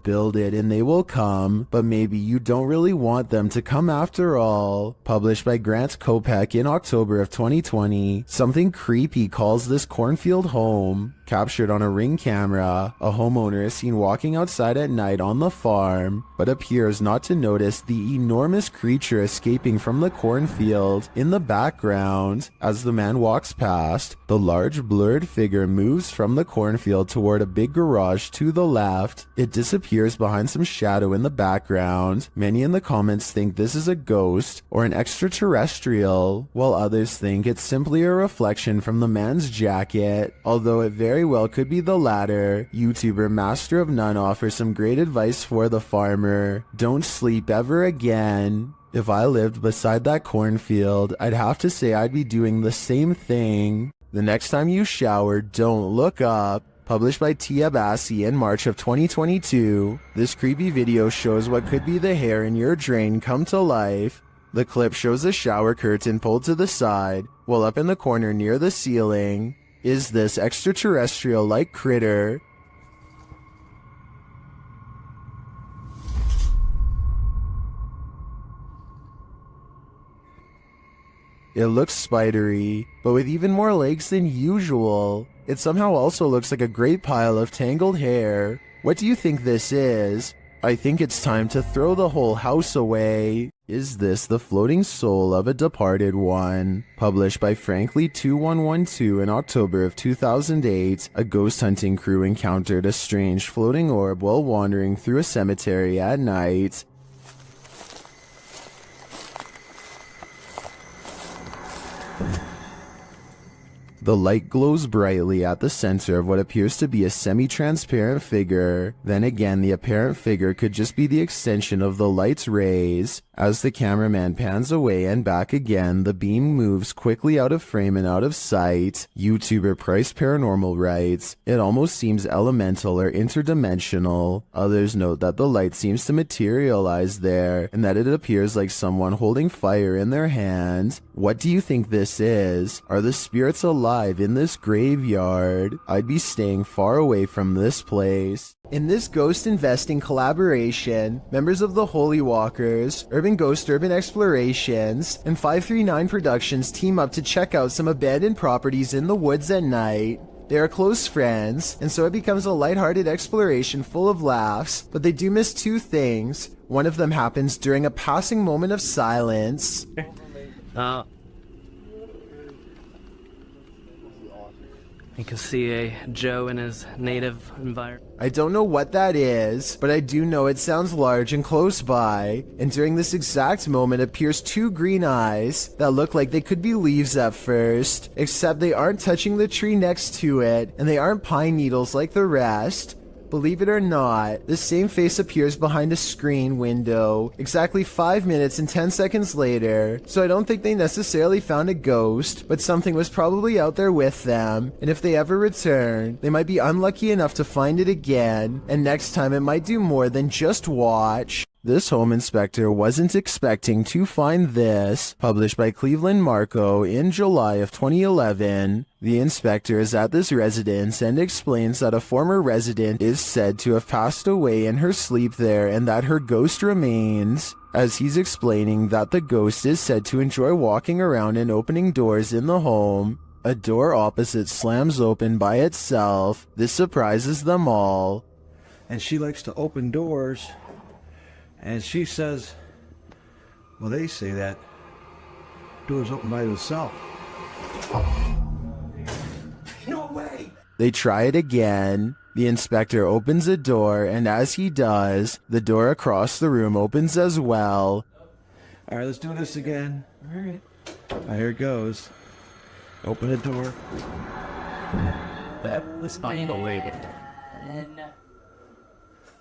Build it and they will come, but maybe you don't really want them to come after all. Published by Grant Kopech in October of 2020, something creepy calls this Cornfield home. Captured on a Ring camera, a homeowner is seen walking outside at night on the farm, but appears not to notice the enormous creature escaping from the cornfield in the background. As the man walks past, the large blurred figure moves from the cornfield toward a big garage to the left. It disappears behind some shadow in the background. Many in the comments think this is a ghost or an extraterrestrial, while others think it's simply a reflection from the man's jacket, although it very well could be the latter. YouTuber Master of None offers some great advice for the farmer. Don't sleep ever again. If I lived beside that cornfield, I'd have to say I'd be doing the same thing. The next time you shower, don't look up. Published by Tia Bassi in March of 2022, this creepy video shows what could be the hair in your drain come to life. The clip shows a shower curtain pulled to the side, while up in the corner near the ceiling is this extraterrestrial-like critter. It looks spidery, but with even more legs than usual. It somehow also looks like a great pile of tangled hair. What do you think this is? I think it's time to throw the whole house away. Is this the floating soul of a departed one? Published by Frankly2112 in October of 2008, a ghost hunting crew encountered a strange floating orb while wandering through a cemetery at night. The light glows brightly at the center of what appears to be a semi-transparent figure. Then again, the apparent figure could just be the extension of the light's rays. As the cameraman pans away and back again, the beam moves quickly out of frame and out of sight. YouTuber Price Paranormal writes, "It almost seems elemental or interdimensional." Others note that the light seems to materialize there, and that it appears like someone holding fire in their hand. What do you think this is? Are the spirits alive in this graveyard? I'd be staying far away from this place. In this ghost investing collaboration, members of the Holy Walkers, Urban Ghost Urban Explorations, and 539 Productions team up to check out some abandoned properties in the woods at night. They are close friends, and so it becomes a lighthearted exploration full of laughs, but they do miss two things. One of them happens during a passing moment of silence. You can see a Joe in his native environment. I don't know what that is, but I do know it sounds large and close by, and during this exact moment appears two green eyes that look like they could be leaves at first, except they aren't touching the tree next to it, and they aren't pine needles like the rest. Believe it or not, the same face appears behind a screen window exactly 5 minutes and 10 seconds later, so I don't think they necessarily found a ghost, but something was probably out there with them, and if they ever return, they might be unlucky enough to find it again, and next time it might do more than just watch. This home inspector wasn't expecting to find this. Published by Cleveland Marco in July of 2011. The inspector is at this residence and explains that a former resident is said to have passed away in her sleep there and that her ghost remains. As he's explaining that the ghost is said to enjoy walking around and opening doors in the home, a door opposite slams open by itself. This surprises them all. And she likes to open doors. And she says, well, they say that doors open by themselves. No way! They try it again. The inspector opens a door, and as he does, the door across the room opens as well. All right, let's do this again. All right. Here it goes. Open the door. That was unbelievable.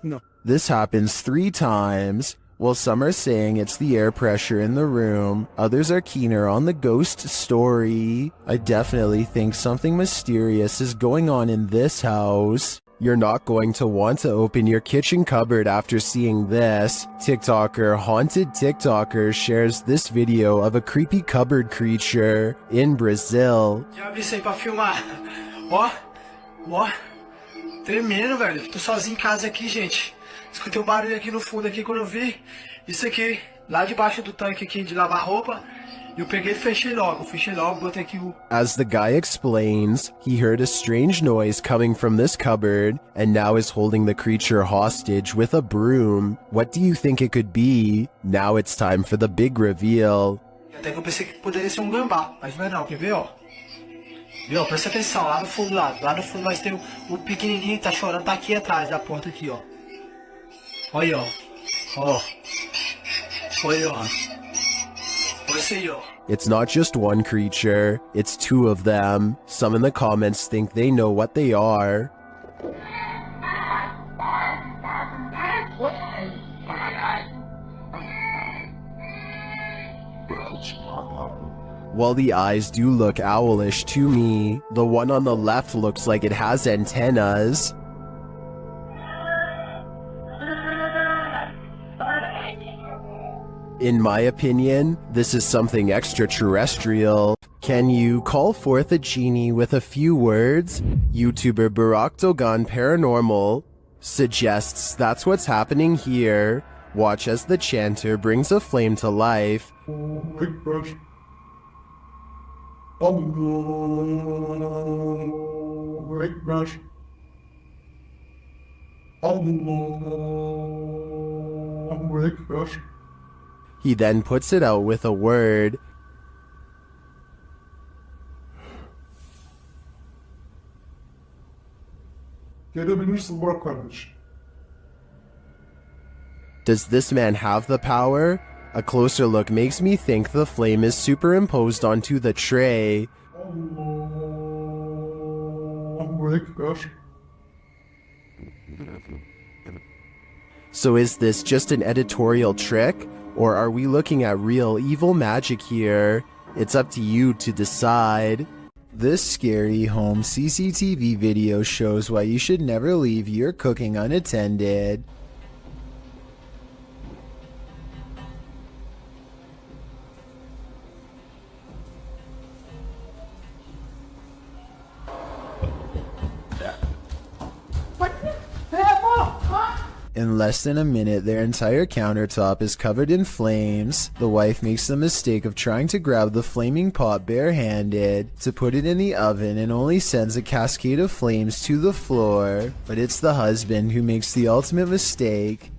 No. This happens 3 times. While some are saying it's the air pressure in the room, others are keener on the ghost story. I definitely think something mysterious is going on in this house. You're not going to want to open your kitchen cupboard after seeing this. TikToker Haunted TikToker shares this video of a creepy cupboard creature in Brazil. Já abri isso aí pra filmar. Ó, ó. Tremendo, velho. Tô sozinho em casa aqui, gente. Escutei um barulho aqui no fundo, aqui, quando eu vi isso aqui, lá debaixo do tanque aqui de lavar roupa, eu peguei e fechei logo, botei aqui o... As the guy explains, he heard a strange noise coming from this cupboard and now is holding the creature hostage with a broom. What do you think it could be? Now it's time for the big reveal. Até que eu pensei que poderia ser um gambá, mas não é não, quer ver, ó? Viu, presta atenção, lá no fundo, lá no fundo nós tem o pequenininho que tá chorando, tá aqui atrás da porta aqui, ó. Olha aí, ó. Olha aí, ó. Olha isso aí, ó. It's not just one creature, it's two of them. Some in the comments think they know what they are. While the eyes do look owlish to me, the one on the left looks like it has antennas. In my opinion, this is something extraterrestrial. Can you call forth a genie with a few words? YouTuber Barakdogan Paranormal suggests that's what's happening here. Watch as the chanter brings a flame to life. He then puts it out with a word. Does this man have the power? A closer look makes me think the flame is superimposed onto the tray. So is this just an editorial trick? Or are we looking at real evil magic here? It's up to you to decide. This scary home CCTV video shows why you should never leave your cooking unattended. In less than a minute, their entire countertop is covered in flames. The wife makes the mistake of trying to grab the flaming pot barehanded to put it in the oven and only sends a cascade of flames to the floor. But it's the husband who makes the ultimate mistake.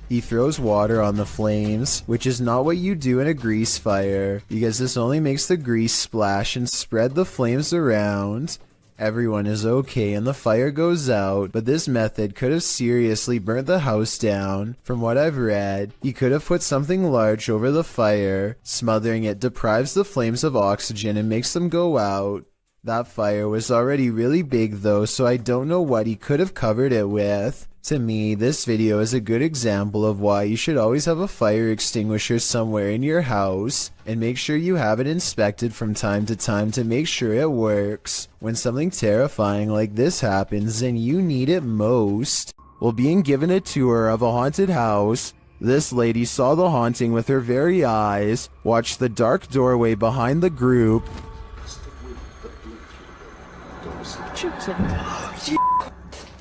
He throws water on the flames, which is not what you do in a grease fire, because this only makes the grease splash and spread the flames around. Everyone is okay and the fire goes out, but this method could have seriously burnt the house down. From what I've read, he could have put something large over the fire. Smothering it deprives the flames of oxygen and makes them go out. That fire was already really big though, so I don't know what he could have covered it with. To me, this video is a good example of why you should always have a fire extinguisher somewhere in your house, and make sure you have it inspected from time to make sure it works. When something terrifying like this happens and you need it most. While being given a tour of a haunted house, this lady saw the haunting with her very eyes, watched the dark doorway behind the group,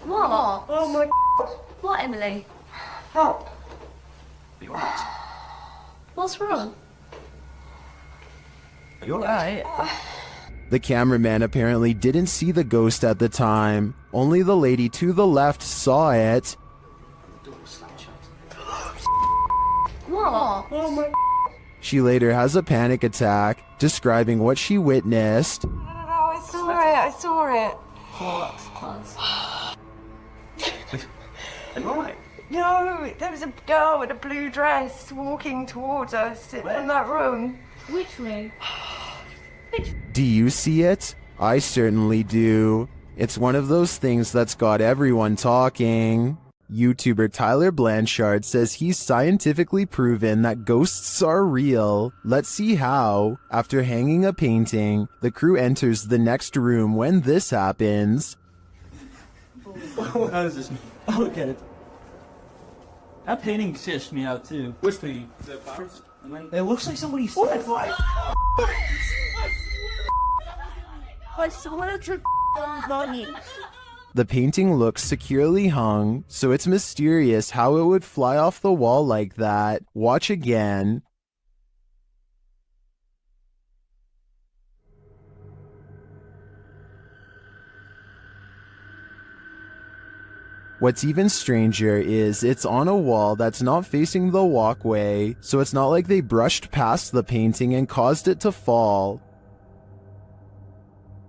What? Oh my. What, Emily? Help! You alright? What's wrong? Are you alright? The cameraman apparently didn't see the ghost at the time. Only the lady to the left saw it. What? Oh my. She later has a panic attack, describing what she witnessed. No, I saw it. Are you alright? No, there was a girl in a blue dress walking towards us from that room. Which room? Do you see it? I certainly do. It's one of those things that's got everyone talking. YouTuber Tyler Blanchard says he's scientifically proven that ghosts are real. Let's see how. After hanging a painting, the crew enters the next room when this happens. How does this? Oh, look at it. That painting stitched me out too. Which painting? It looks like somebody said I swear to money. The painting looks securely hung, so it's mysterious how it would fly off the wall like that. Watch again. What's even stranger is it's on a wall that's not facing the walkway, so it's not like they brushed past the painting and caused it to fall.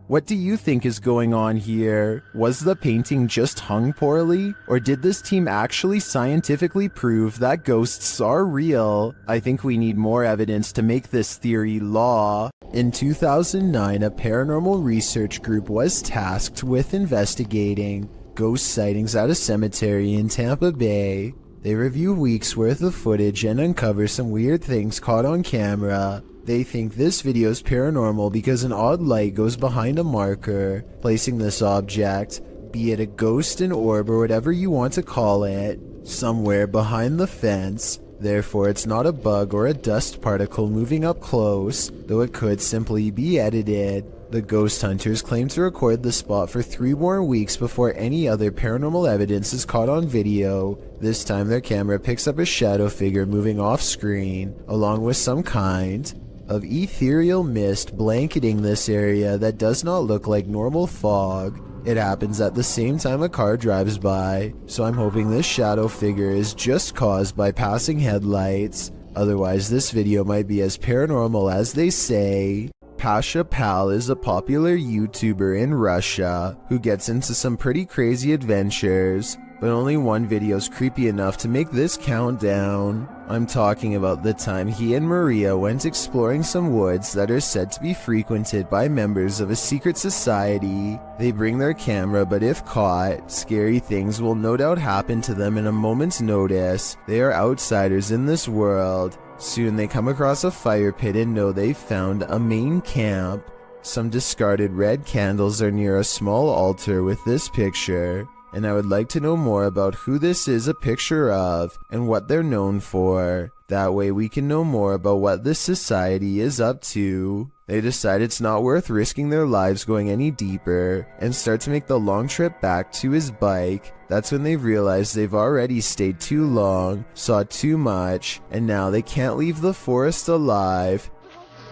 What do you think is going on here? Was the painting just hung poorly? Or did this team actually scientifically prove that ghosts are real? I think we need more evidence to make this theory law. In 2009, a paranormal research group was tasked with investigating ghost sightings at a cemetery in Tampa Bay. They review weeks worth of footage and uncover some weird things caught on camera. They think this video is paranormal because an odd light goes behind a marker, placing this object, be it a ghost, an orb, or whatever you want to call it, somewhere behind the fence. Therefore, it's not a bug or a dust particle moving up close, though it could simply be edited. The ghost hunters claim to record the spot for 3 more weeks before any other paranormal evidence is caught on video. This time their camera picks up a shadow figure moving off screen, along with some kind of ethereal mist blanketing this area that does not look like normal fog. It happens at the same time a car drives by, so I'm hoping this shadow figure is just caused by passing headlights. Otherwise, this video might be as paranormal as they say. Pasha Pal is a popular YouTuber in Russia who gets into some pretty crazy adventures, but only one video's creepy enough to make this count down. I'm talking about the time he and Maria went exploring some woods that are said to be frequented by members of a secret society. They bring their camera, but if caught, scary things will no doubt happen to them in a moment's notice. They are outsiders in this world. Soon they come across a fire pit and know they've found a main camp. Some discarded red candles are near a small altar with this picture, and I would like to know more about who this is a picture of and what they're known for. That way we can know more about what this society is up to. They decide it's not worth risking their lives going any deeper and start to make the long trip back to his bike. That's when they realize they've already stayed too long, saw too much, and now they can't leave the forest alive.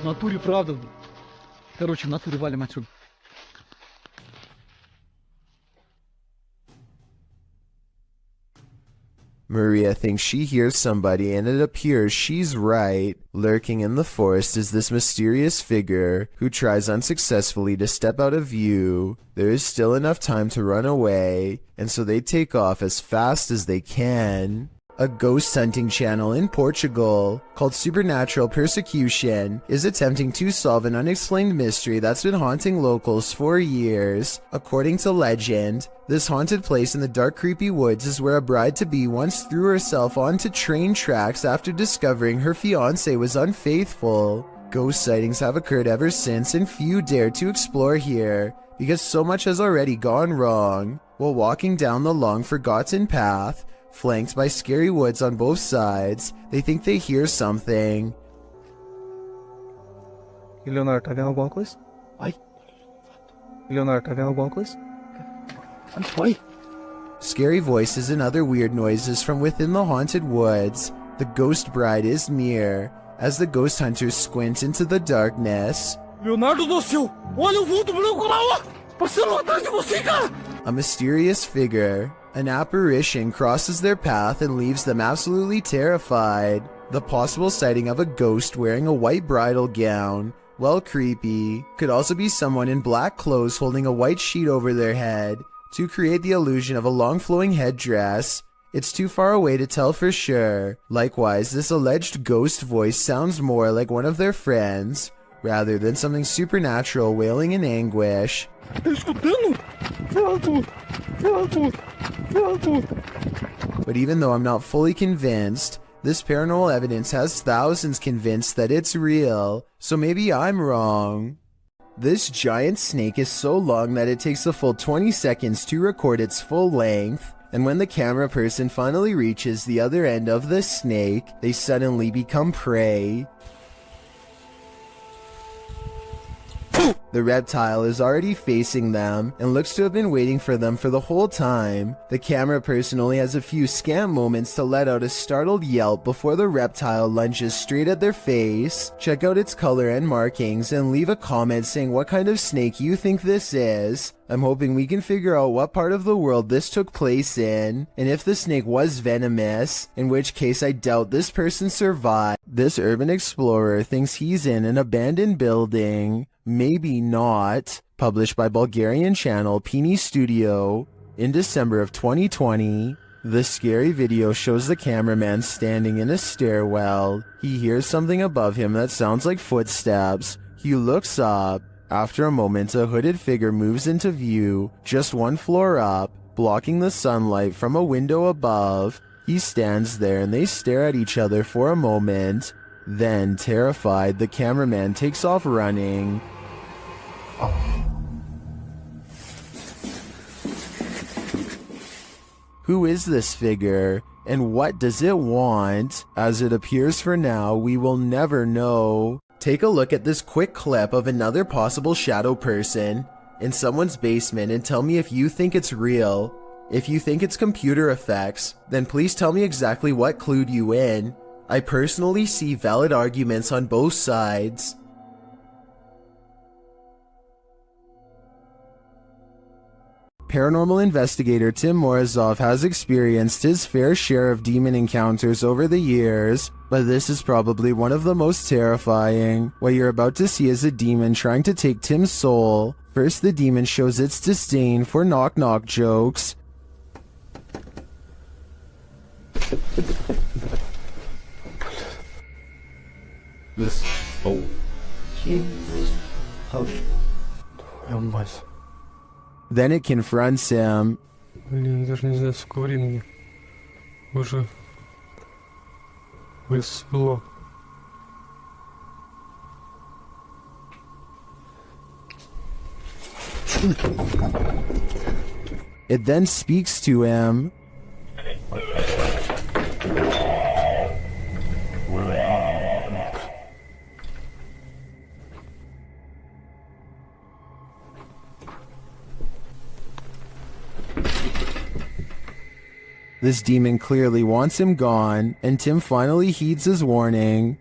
В натуре правда. Короче, в натуре валим отсюда. Maria thinks she hears somebody, and it appears she's right. Lurking in the forest is this mysterious figure who tries unsuccessfully to step out of view. There is still enough time to run away, and so they take off as fast as they can. A ghost hunting channel in Portugal called Supernatural Persecution is attempting to solve an unexplained mystery that's been haunting locals for years. According to legend, this haunted place in the dark, creepy woods is where a bride-to-be once threw herself onto train tracks after discovering her fiancé was unfaithful. Ghost sightings have occurred ever since, and few dare to explore here because so much has already gone wrong. While walking down the long forgotten path, flanked by scary woods on both sides, they think they hear something. Leonardo, tá vendo alguma coisa? Oi? Leonardo, tá vendo alguma coisa? Oi? Scary voices and other weird noises from within the haunted woods. The ghost bride is near. As the ghost hunters squint into the darkness, Leonardo do céu! Olha o vulto branco lá, ó! Passando atrás de você, cara! a mysterious figure, an apparition, crosses their path and leaves them absolutely terrified. The possible sighting of a ghost wearing a white bridal gown, well, creepy, could also be someone in black clothes holding a white sheet over their head to create the illusion of a long flowing headdress. It's too far away to tell for sure. Likewise, this alleged ghost voice sounds more like one of their friends, rather than something supernatural wailing in anguish. But even though I'm not fully convinced, this paranormal evidence has thousands convinced that it's real, so maybe I'm wrong. This giant snake is so long that it takes a full 20 seconds to record its full length, and when the camera person finally reaches the other end of the snake, they suddenly become prey. The reptile is already facing them and looks to have been waiting for them for the whole time. The camera person only has a few scant moments to let out a startled yelp before the reptile lunges straight at their face. Check out its color and markings and leave a comment saying what kind of snake you think this is. I'm hoping we can figure out what part of the world this took place in, and if the snake was venomous, in which case I doubt this person survived. This urban explorer thinks he's in an abandoned building. Maybe not. Published by Bulgarian channel Peeny Studio in December of 2020. The scary video shows the cameraman standing in a stairwell. He hears something above him that sounds like footsteps. He looks up. After a moment, a hooded figure moves into view, just one floor up, blocking the sunlight from a window above. He stands there and they stare at each other for a moment. Then, terrified, the cameraman takes off running. Who is this figure, and what does it want? As it appears for now, we will never know. Take a look at this quick clip of another possible shadow person in someone's basement and tell me if you think it's real. If you think it's computer effects, then please tell me exactly what clued you in. I personally see valid arguments on both sides. Paranormal investigator Tim Morozov has experienced his fair share of demon encounters over the years, but this is probably one of the most terrifying. What you're about to see is a demon trying to take Tim's soul. First, the demon shows its disdain for knock-knock jokes. This. Oh. Then it confronts him. Блин, даже не знаю, сколько времени. Уже рассвело. It then speaks to him. This demon clearly wants him gone, and Tim finally heeds his warning.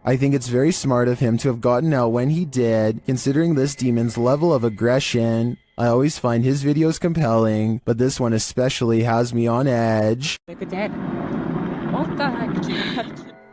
I think it's very smart of him to have gotten out when he did, considering this demon's level of aggression. I always find his videos compelling, but this one especially has me on edge.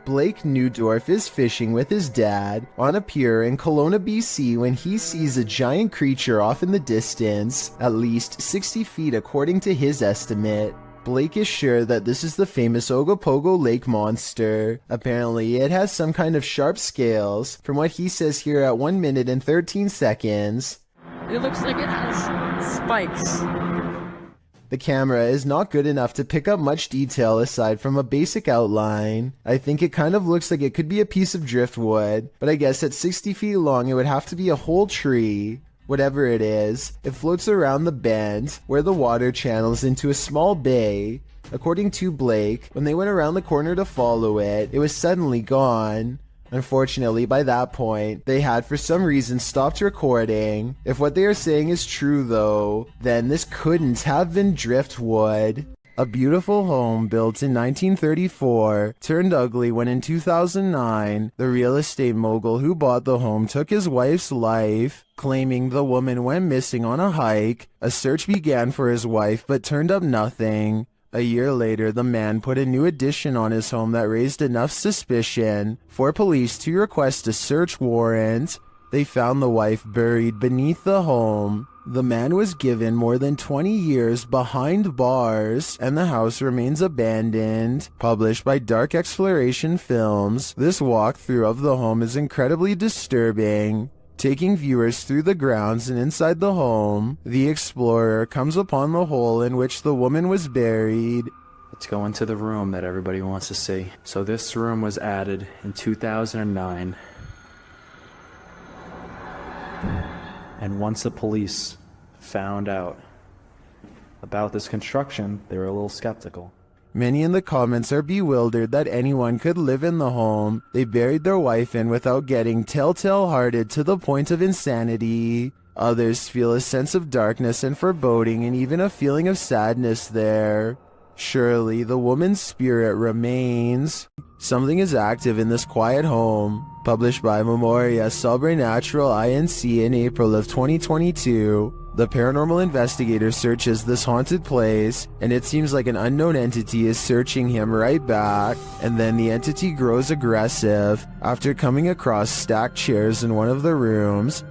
Blake Newdorf is fishing with his dad on a pier in Kelowna, BC when he sees a giant creature off in the distance, at least 60 feet according to his estimate. Blake is sure that this is the famous Ogopogo lake monster. Apparently, it has some kind of sharp scales, from what he says here at 1 minute and 13 seconds. It looks like it has spikes. The camera is not good enough to pick up much detail aside from a basic outline. I think it kind of looks like it could be a piece of driftwood, but I guess at 60 feet long it would have to be a whole tree. Whatever it is, it floats around the bend where the water channels into a small bay. According to Blake, when they went around the corner to follow it, it was suddenly gone. Unfortunately, by that point, they had for some reason stopped recording. If what they are saying is true though, then this couldn't have been driftwood. A beautiful home built in 1934 turned ugly when in 2009, the real estate mogul who bought the home took his wife's life, claiming the woman went missing on a hike. A search began for his wife but turned up nothing. A year later, the man put a new addition on his home that raised enough suspicion for police to request a search warrant. They found the wife buried beneath the home. The man was given more than 20 years behind bars, and the house remains abandoned. Published by Dark Exploration Films, this walkthrough of the home is incredibly disturbing. Taking viewers through the grounds and inside the home, the explorer comes upon the hole in which the woman was buried. Let's go into the room that everybody wants to see. So this room was added in 2009. And once the police found out about this construction, they were a little skeptical. Many in the comments are bewildered that anyone could live in the home they buried their wife in without getting telltale-hearted to the point of insanity. Others feel a sense of darkness and foreboding and even a feeling of sadness there. Surely the woman's spirit remains. Something is active in this quiet home. Published by Memoria Sobrenatural Inc. in April of 2022. The paranormal investigator searches this haunted place, and it seems like an unknown entity is searching him right back, and then the entity grows aggressive after coming across stacked chairs in one of the rooms.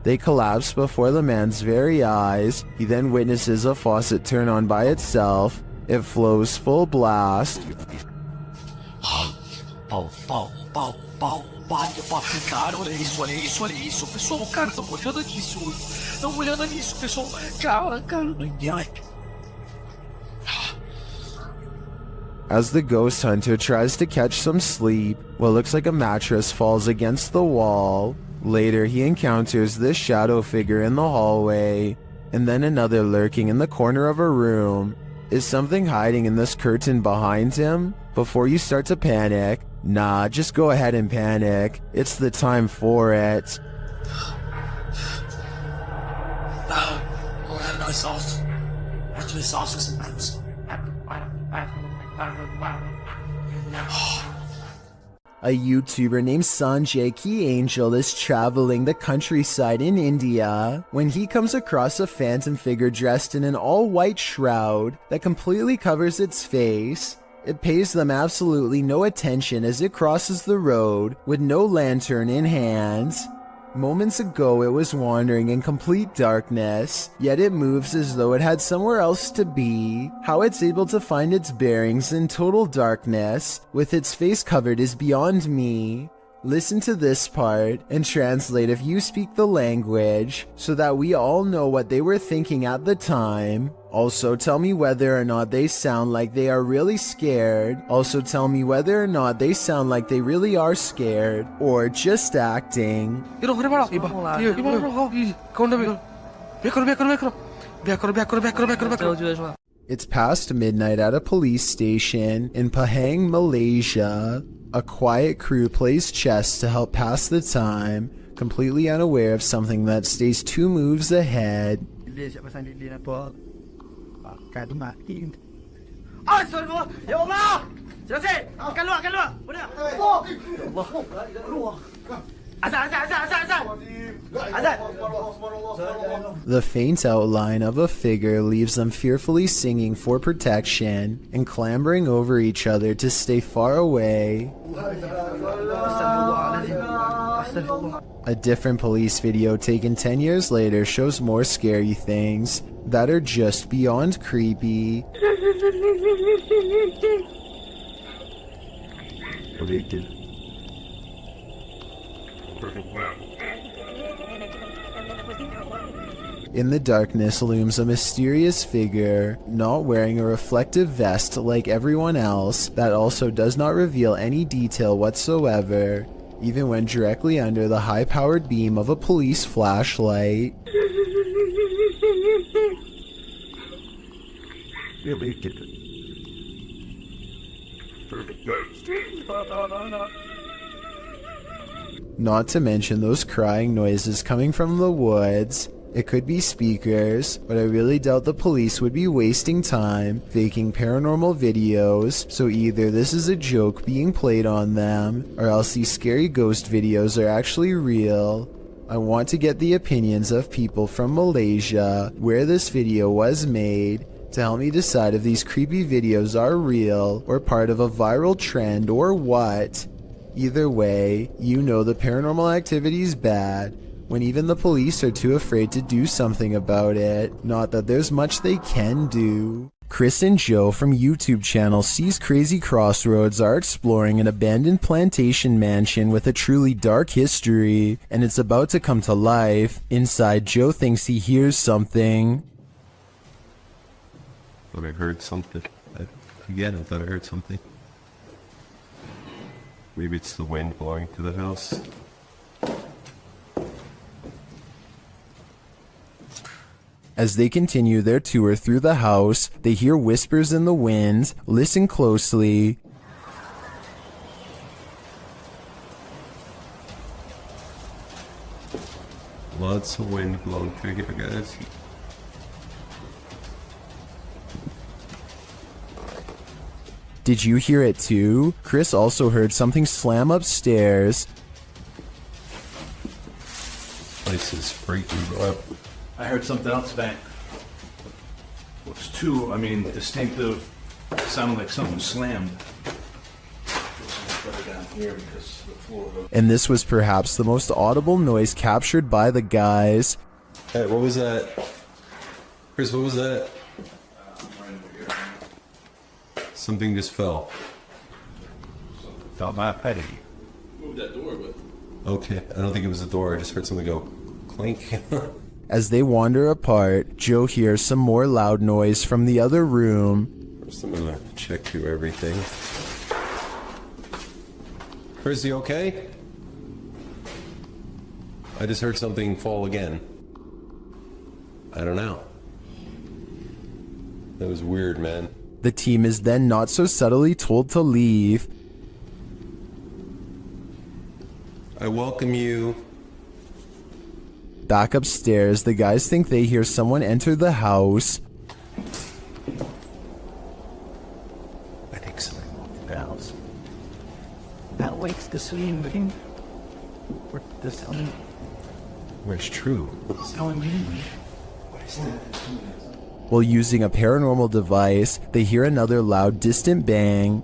They collapse before the man's very eyes. He then witnesses a faucet turn on by itself. It flows full blast. Cara, olha isso, olha isso, olha isso. Pessoal, cara, estão olhando nisso. Estão olhando nisso, pessoal. Cara, As the ghost hunter tries to catch some sleep, what looks like a mattress falls against the wall. Later, he encounters this shadow figure in the hallway, and then another lurking in the corner of a room. Is something hiding in this curtain behind him? Before you start to panic, nah, just go ahead and panic. It's the time for it. A YouTuber named Sanjay Key Angel is traveling the countryside in India when he comes across a phantom figure dressed in an all-white shroud that completely covers its face. It pays them absolutely no attention as it crosses the road with no lantern in hand. Moments ago it was wandering in complete darkness, yet it moves as though it had somewhere else to be. How it's able to find its bearings in total darkness, with its face covered, is beyond me. Listen to this part and translate if you speak the language, so that we all know what they were thinking at the time. Also tell me whether or not they sound like they are really scared. Also tell me whether or not they sound like they really are scared, or just acting. It's past midnight at a police station in Pahang, Malaysia. A quiet crew plays chess to help pass the time, completely unaware of something that stays 2 moves ahead. The faint outline of a figure leaves them fearfully singing for protection and clambering over each other to stay far away. A different police video taken 10 years later shows more scary things that are just beyond creepy. In the darkness looms a mysterious figure, not wearing a reflective vest like everyone else, that also does not reveal any detail whatsoever, even when directly under the high-powered beam of a police flashlight. Not to mention those crying noises coming from the woods. It could be speakers, but I really doubt the police would be wasting time faking paranormal videos, so either this is a joke being played on them, or else these scary ghost videos are actually real. I want to get the opinions of people from Malaysia, where this video was made, to help me decide if these creepy videos are real, or part of a viral trend, or what. Either way, you know the paranormal activity's bad, when even the police are too afraid to do something about it. Not that there's much they can do. Chris and Joe from YouTube channel Sees Crazy Crossroads are exploring an abandoned plantation mansion with a truly dark history, and it's about to come to life. Inside, Joe thinks he hears something. I thought I heard something. Again, I thought I heard something. Maybe it's the wind blowing to the house. As they continue their tour through the house, they hear whispers in the wind. Listen closely. Lots of wind blowing through here, guys. Did you hear it too? Chris also heard something slam upstairs. Place is freaking up. I heard something else bang. It was too, distinctive. It sounded like something slammed. Down here because the floor of the... And this was perhaps the most audible noise captured by the guys. Hey, what was that? Chris, what was that? Something just fell. Felt my petty. Moved that door, but... Okay, I don't think it was the door. I just heard something go clink. As they wander apart, Joe hears some more loud noise from the other room. First, I'm gonna check through everything. Chris, you okay? I just heard something fall again. I don't know. That was weird, man. The team is then not so subtly told to leave. I welcome you. Back upstairs, the guys think they hear someone enter the house. I think something moved the house. That wakes the sleeping. The sound. Where's true? Sound me. What is that? While using a paranormal device, they hear another loud, distant bang.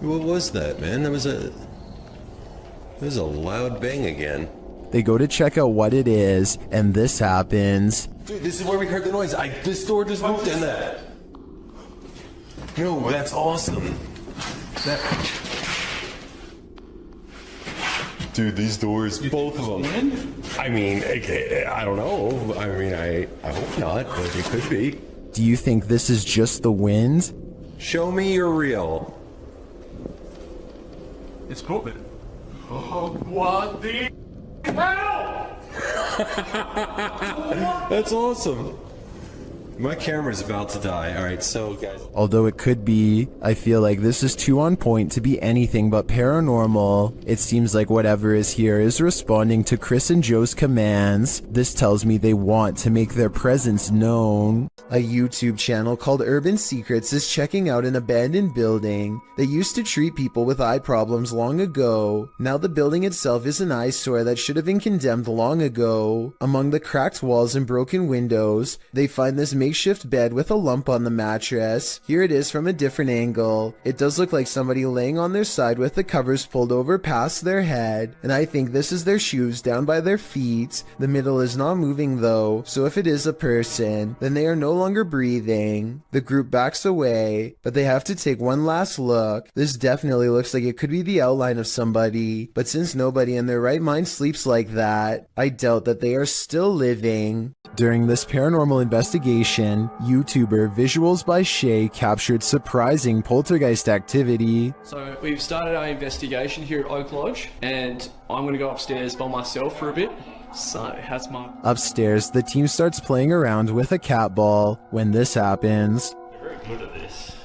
What was that, man? There was a loud bang again. They go to check out what it is, and this happens. Dude, this is where we heard the noise. This door just moved in that. No, that's awesome. Dude, these doors, both of them. I mean, I don't know. I mean, I hope not, but it could be. Do you think this is just the wind? Show me you're real. It's moving. Oh, what the hell? That's awesome. My camera's about to die. Alright, so guys. Although it could be, I feel like this is too on point to be anything but paranormal. It seems like whatever is here is responding to Chris and Joe's commands. This tells me they want to make their presence known. A YouTube channel called Urban Secrets is checking out an abandoned building that used to treat people with eye problems long ago. Now the building itself is an eyesore that should have been condemned long ago. Among the cracked walls and broken windows, they find this makeshift bed with a lump on the mattress. Here it is from a different angle. It does look like somebody laying on their side with the covers pulled over past their head, and I think this is their shoes down by their feet. The middle is not moving though, so if it is a person, then they are no longer breathing. The group backs away, but they have to take one last look. This definitely looks like it could be the outline of somebody, but since nobody in their right mind sleeps like that, I doubt that they are still living. During this paranormal investigation, YouTuber Visuals by Shay captured surprising poltergeist activity. So we've started our investigation here at Oak Lodge, and I'm going to go upstairs by myself for a bit. So that's my... Upstairs, the team starts playing around with a cat ball when this happens. You're very good at this.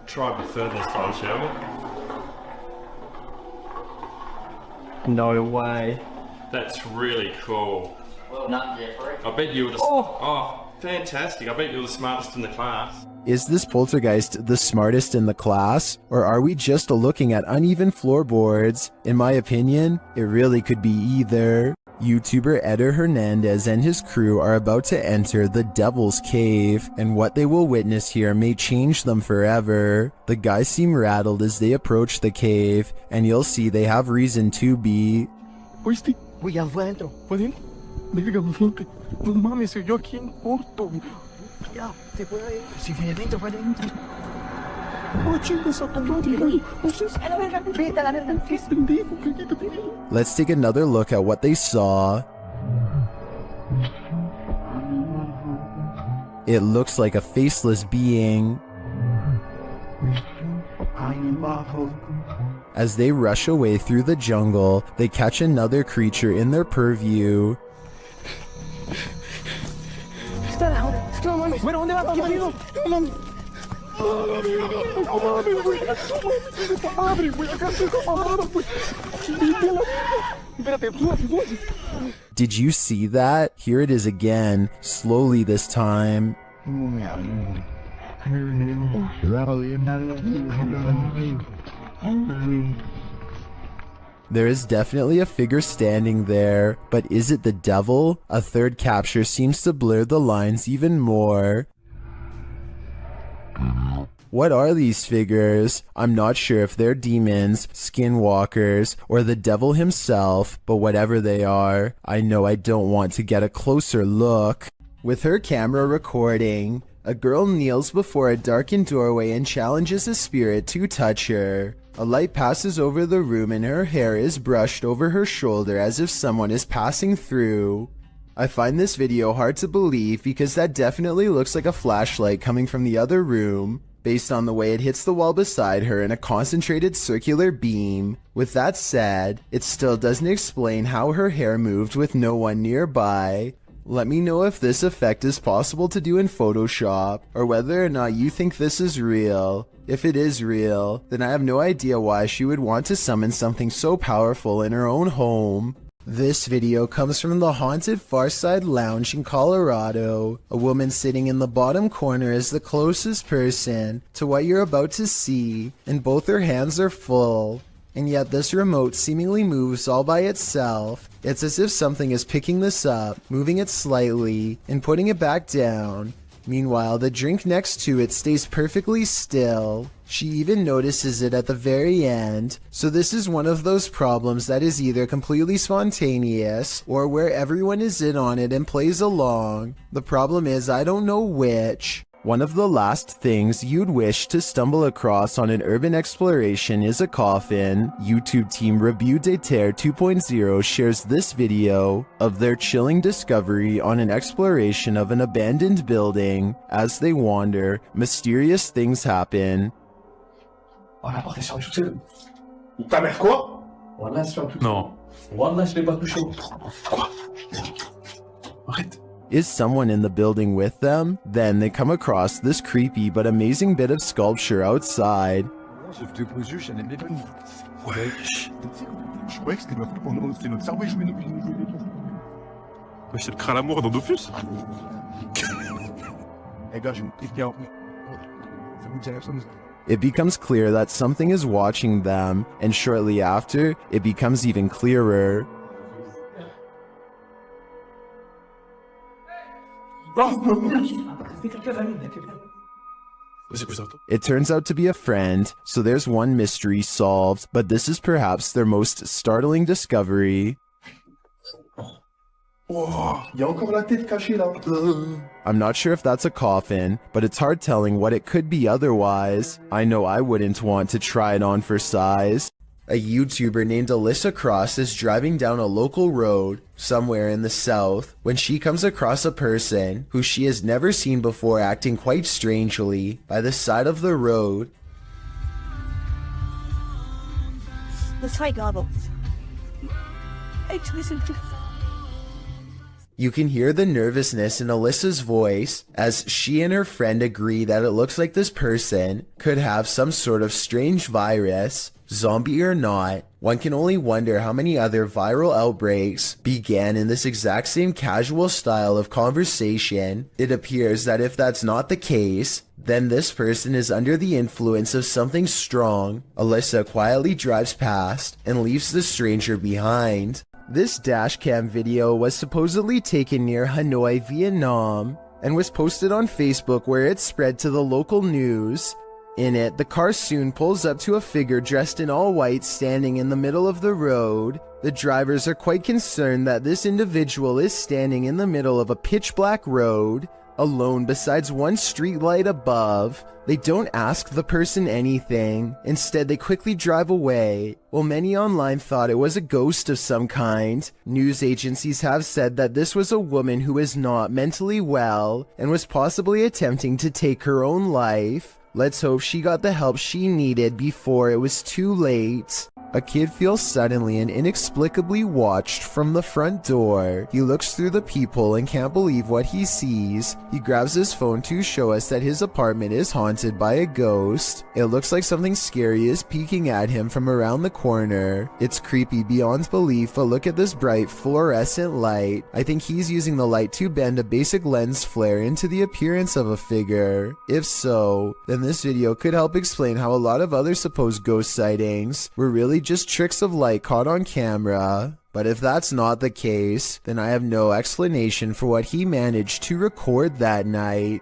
Try a bit further this time, shall we? No way. That's really cool. Well done, Jeffrey. I bet you were the... Oh, fantastic. I bet you were the smartest in the class. Is this poltergeist the smartest in the class? Or are we just looking at uneven floorboards? In my opinion, it really could be either. YouTuber Eder Hernandez and his crew are about to enter the Devil's Cave, and what they will witness here may change them forever. The guys seem rattled as they approach the cave, and you'll see they have reason to be. Voy adentro. ¿Pueden? Verga, gente. No mames, soy yo aquí en corto. Ya, se fue ahí. Si viene adentro, va adentro. Oh, chicos, Let's take another look at what they saw. It looks like a faceless being. As they rush away through the jungle, they catch another creature in their purview. Did you see that? Here it is again, slowly this time. There is definitely a figure standing there, but is it the devil? A third capture seems to blur the lines even more. What are these figures? I'm not sure if they're demons, skinwalkers, or the devil himself, but whatever they are, I know I don't want to get a closer look. With her camera recording, a girl kneels before a darkened doorway and challenges a spirit to touch her. A light passes over the room and her hair is brushed over her shoulder as if someone is passing through. I find this video hard to believe because that definitely looks like a flashlight coming from the other room, based on the way it hits the wall beside her in a concentrated circular beam. With that said, it still doesn't explain how her hair moved with no one nearby. Let me know if this effect is possible to do in Photoshop, or whether or not you think this is real. If it is real, then I have no idea why she would want to summon something so powerful in her own home. This video comes from the haunted Farside Lounge in Colorado. A woman sitting in the bottom corner is the closest person to what you're about to see, and both her hands are full. And yet this remote seemingly moves all by itself. It's as if something is picking this up, moving it slightly, and putting it back down. Meanwhile, the drink next to it stays perfectly still. She even notices it at the very end. So this is one of those problems that is either completely spontaneous, or where everyone is in on it and plays along. The problem is I don't know which. One of the last things you'd wish to stumble across on an urban exploration is a coffin. YouTube team Review de Terre 2.0 shares this video of their chilling discovery on an exploration of an abandoned building. As they wander, mysterious things happen. Oh, la porte est sur toute seule. Ta mère quoi? Wallah, c'est sur toute seule. Non. Wallah, je l'ai pas touché. Quoi? Arrête. Is someone in the building with them? Then they come across this creepy but amazing bit of sculpture outside. Wesh. Je croyais que c'était notre cerveau, il jouait nos Wesh, c'est le crâne à mort dans Dofus. Les gars, je me pique bien. It becomes clear that something is watching them, and shortly after, it becomes even clearer. It turns out to be a friend, so there's one mystery solved, but this is perhaps their most startling discovery. Oh, y a encore la tête cachée là. I'm not sure if that's a coffin, but it's hard telling what it could be otherwise. I know I wouldn't want to try it on for size. A YouTuber named Alyssa Cross is driving down a local road somewhere in the south when she comes across a person who she has never seen before acting quite strangely by the side of the road. Let's try goggles. You can hear the nervousness in Alyssa's voice as she and her friend agree that it looks like this person could have some sort of strange virus. Zombie or not, one can only wonder how many other viral outbreaks began in this exact same casual style of conversation. It appears that if that's not the case, then this person is under the influence of something strong. Alyssa quietly drives past and leaves the stranger behind. This dashcam video was supposedly taken near Hanoi, Vietnam, and was posted on Facebook where it spread to the local news. In it, the car soon pulls up to a figure dressed in all white standing in the middle of the road. The drivers are quite concerned that this individual is standing in the middle of a pitch black road, alone besides one street light above. They don't ask the person anything. Instead, they quickly drive away. While many online thought it was a ghost of some kind, news agencies have said that this was a woman who is not mentally well and was possibly attempting to take her own life. Let's hope she got the help she needed before it was too late. A kid feels suddenly and inexplicably watched from the front door. He looks through the peephole and can't believe what he sees. He grabs his phone to show us that his apartment is haunted by a ghost. It looks like something scary is peeking at him from around the corner. It's creepy beyond belief, but look at this bright fluorescent light. I think he's using the light to bend a basic lens flare into the appearance of a figure. If so, then this video could help explain how a lot of other supposed ghost sightings were really just tricks of light caught on camera. But if that's not the case, then I have no explanation for what he managed to record that night.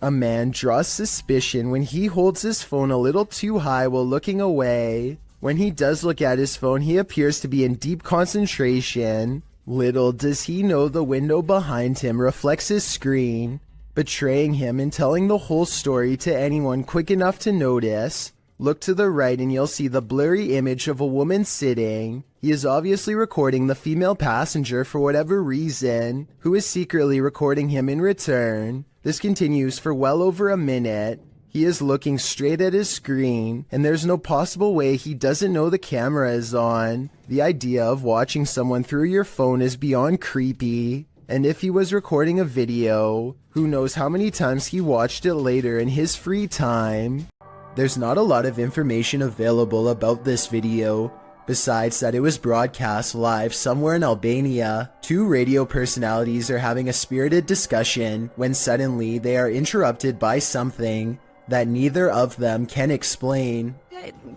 A man draws suspicion when he holds his phone a little too high while looking away. When he does look at his phone, he appears to be in deep concentration. Little does he know the window behind him reflects his screen, betraying him and telling the whole story to anyone quick enough to notice. Look to the right and you'll see the blurry image of a woman sitting. He is obviously recording the female passenger for whatever reason, who is secretly recording him in return. This continues for well over a minute. He is looking straight at his screen, and there's no possible way he doesn't know the camera is on. The idea of watching someone through your phone is beyond creepy. And if he was recording a video, who knows how many times he watched it later in his free time. There's not a lot of information available about this video, besides that it was broadcast live somewhere in Albania. Two radio personalities are having a spirited discussion when suddenly they are interrupted by something that neither of them can explain.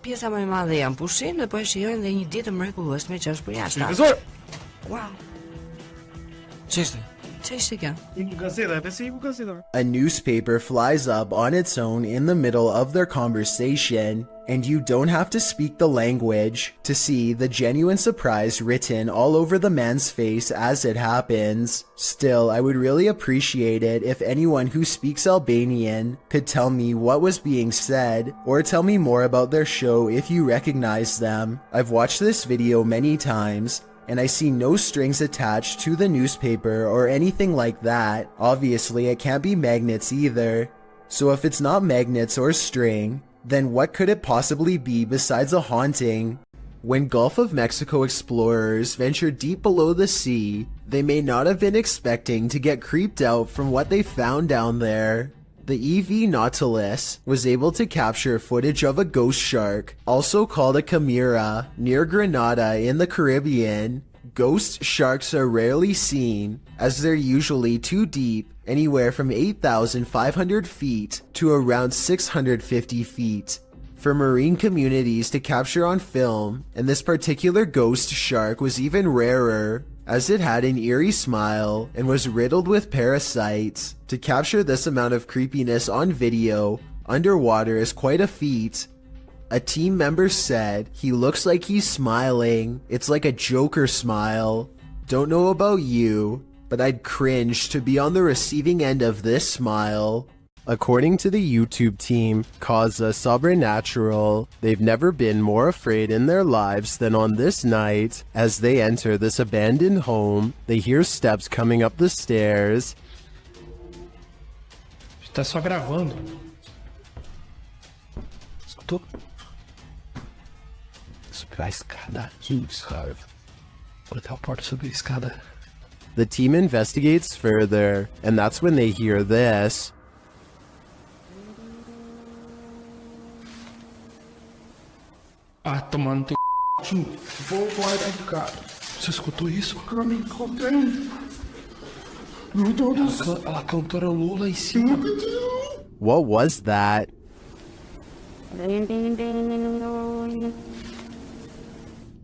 Pjesa më e madhe janë pushim dhe po e shijojnë dhe një ditë mrekullueshme që është për jashtë. Wow. A newspaper flies up on its own in the middle of their conversation, and you don't have to speak the language to see the genuine surprise written all over the man's face as it happens. Still, I would really appreciate it if anyone who speaks Albanian could tell me what was being said, or tell me more about their show if you recognize them. I've watched this video many times, and I see no strings attached to the newspaper or anything like that. Obviously, it can't be magnets either. So if it's not magnets or string, then what could it possibly be besides a haunting? When Gulf of Mexico explorers ventured deep below the sea, they may not have been expecting to get creeped out from what they found down there. The EV Nautilus was able to capture footage of a ghost shark, also called a chimera, near Grenada in the Caribbean. Ghost sharks are rarely seen, as they're usually too deep, anywhere from 8,500 feet to around 650 feet. For marine communities to capture on film, and this particular ghost shark was even rarer, as it had an eerie smile and was riddled with parasites. To capture this amount of creepiness on video underwater is quite a feat. A team member said, "He looks like he's smiling. It's like a Joker smile." Don't know about you, but I'd cringe to be on the receiving end of this smile. According to the YouTube team, Causa Sobrenatural, they've never been more afraid in their lives than on this night. As they enter this abandoned home, they hear steps coming up the stairs. Tá só gravando. Escutou? Subir a escada. Isso, cara. Vou até a porta subir a escada. The team investigates further, and that's when they hear this. Ah, tomando teu c... Vou guardar do cara. Você escutou isso? Eu me encontrei. Meu Deus do céu. Ela cantora Lula em cima. What was that?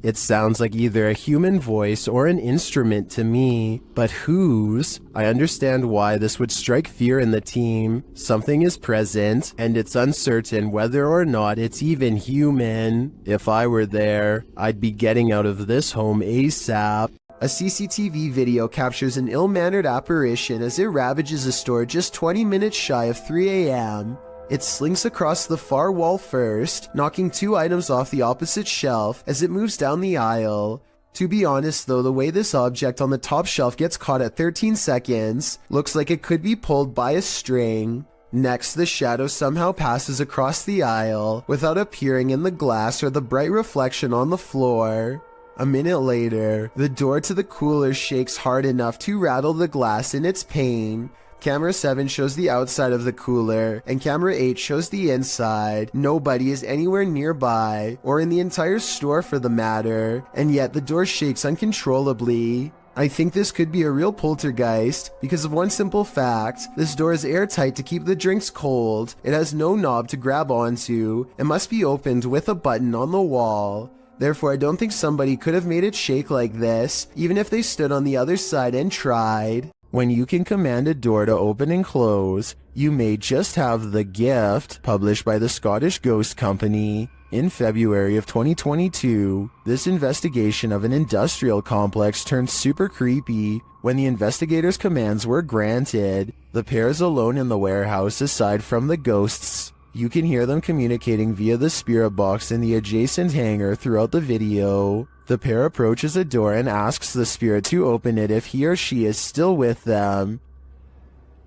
It sounds like either a human voice or an instrument to me, but whose? I understand why this would strike fear in the team. Something is present, and it's uncertain whether or not it's even human. If I were there, I'd be getting out of this home ASAP. A CCTV video captures an ill-mannered apparition as it ravages a store just 20 minutes shy of 3 a.m. It slinks across the far wall first, knocking two items off the opposite shelf as it moves down the aisle. To be honest though, the way this object on the top shelf gets caught at 13 seconds looks like it could be pulled by a string. Next, the shadow somehow passes across the aisle without appearing in the glass or the bright reflection on the floor. A minute later, the door to the cooler shakes hard enough to rattle the glass in its pane. Camera 7 shows the outside of the cooler, and camera 8 shows the inside. Nobody is anywhere nearby, or in the entire store for the matter, and yet the door shakes uncontrollably. I think this could be a real poltergeist because of one simple fact. This door is airtight to keep the drinks cold. It has no knob to grab onto. It must be opened with a button on the wall. Therefore, I don't think somebody could have made it shake like this, even if they stood on the other side and tried. When you can command a door to open and close, you may just have The Gift, published by the Scottish Ghost Company. In February of 2022, this investigation of an industrial complex turned super creepy when the investigators' commands were granted. The pair is alone in the warehouse aside from the ghosts. You can hear them communicating via the spirit box in the adjacent hangar throughout the video. The pair approaches a door and asks the spirit to open it if he or she is still with them.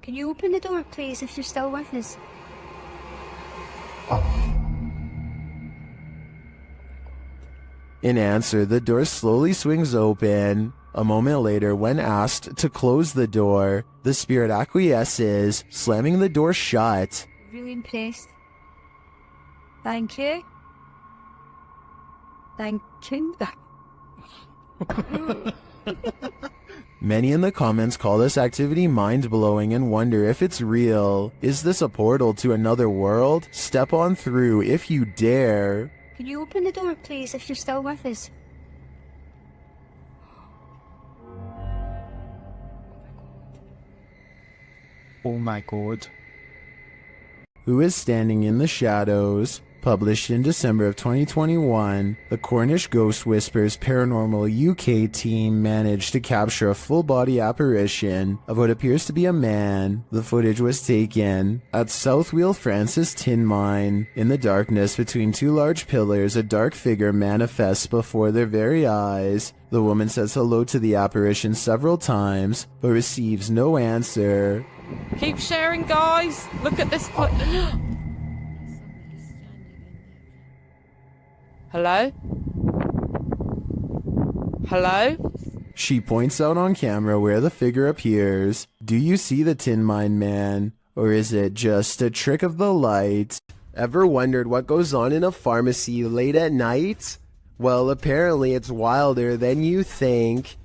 Can you open the door, please, if you're still with us? In answer, the door slowly swings open. A moment later, when asked to close the door, the spirit acquiesces, slamming the door shut. Really impressed. Thank you. Thank you. Many in the comments call this activity mind-blowing and wonder if it's real. Is this a portal to another world? Step on through if you dare. Can you open the door, please, if you're still with us? Oh my god. Who is standing in the shadows? Published in December of 2021, the Cornish Ghost Whispers Paranormal UK team managed to capture a full-body apparition of what appears to be a man. The footage was taken at South Wheel Francis Tin Mine. In the darkness between two large pillars, a dark figure manifests before their very eyes. The woman says hello to the apparition several times, but receives no answer. Keep sharing, guys. Look at this. Hello? Hello? She points out on camera where the figure appears. Do you see the Tin Mine Man? Or is it just a trick of the light? Ever wondered what goes on in a pharmacy late at night? Well, apparently it's wilder than you think.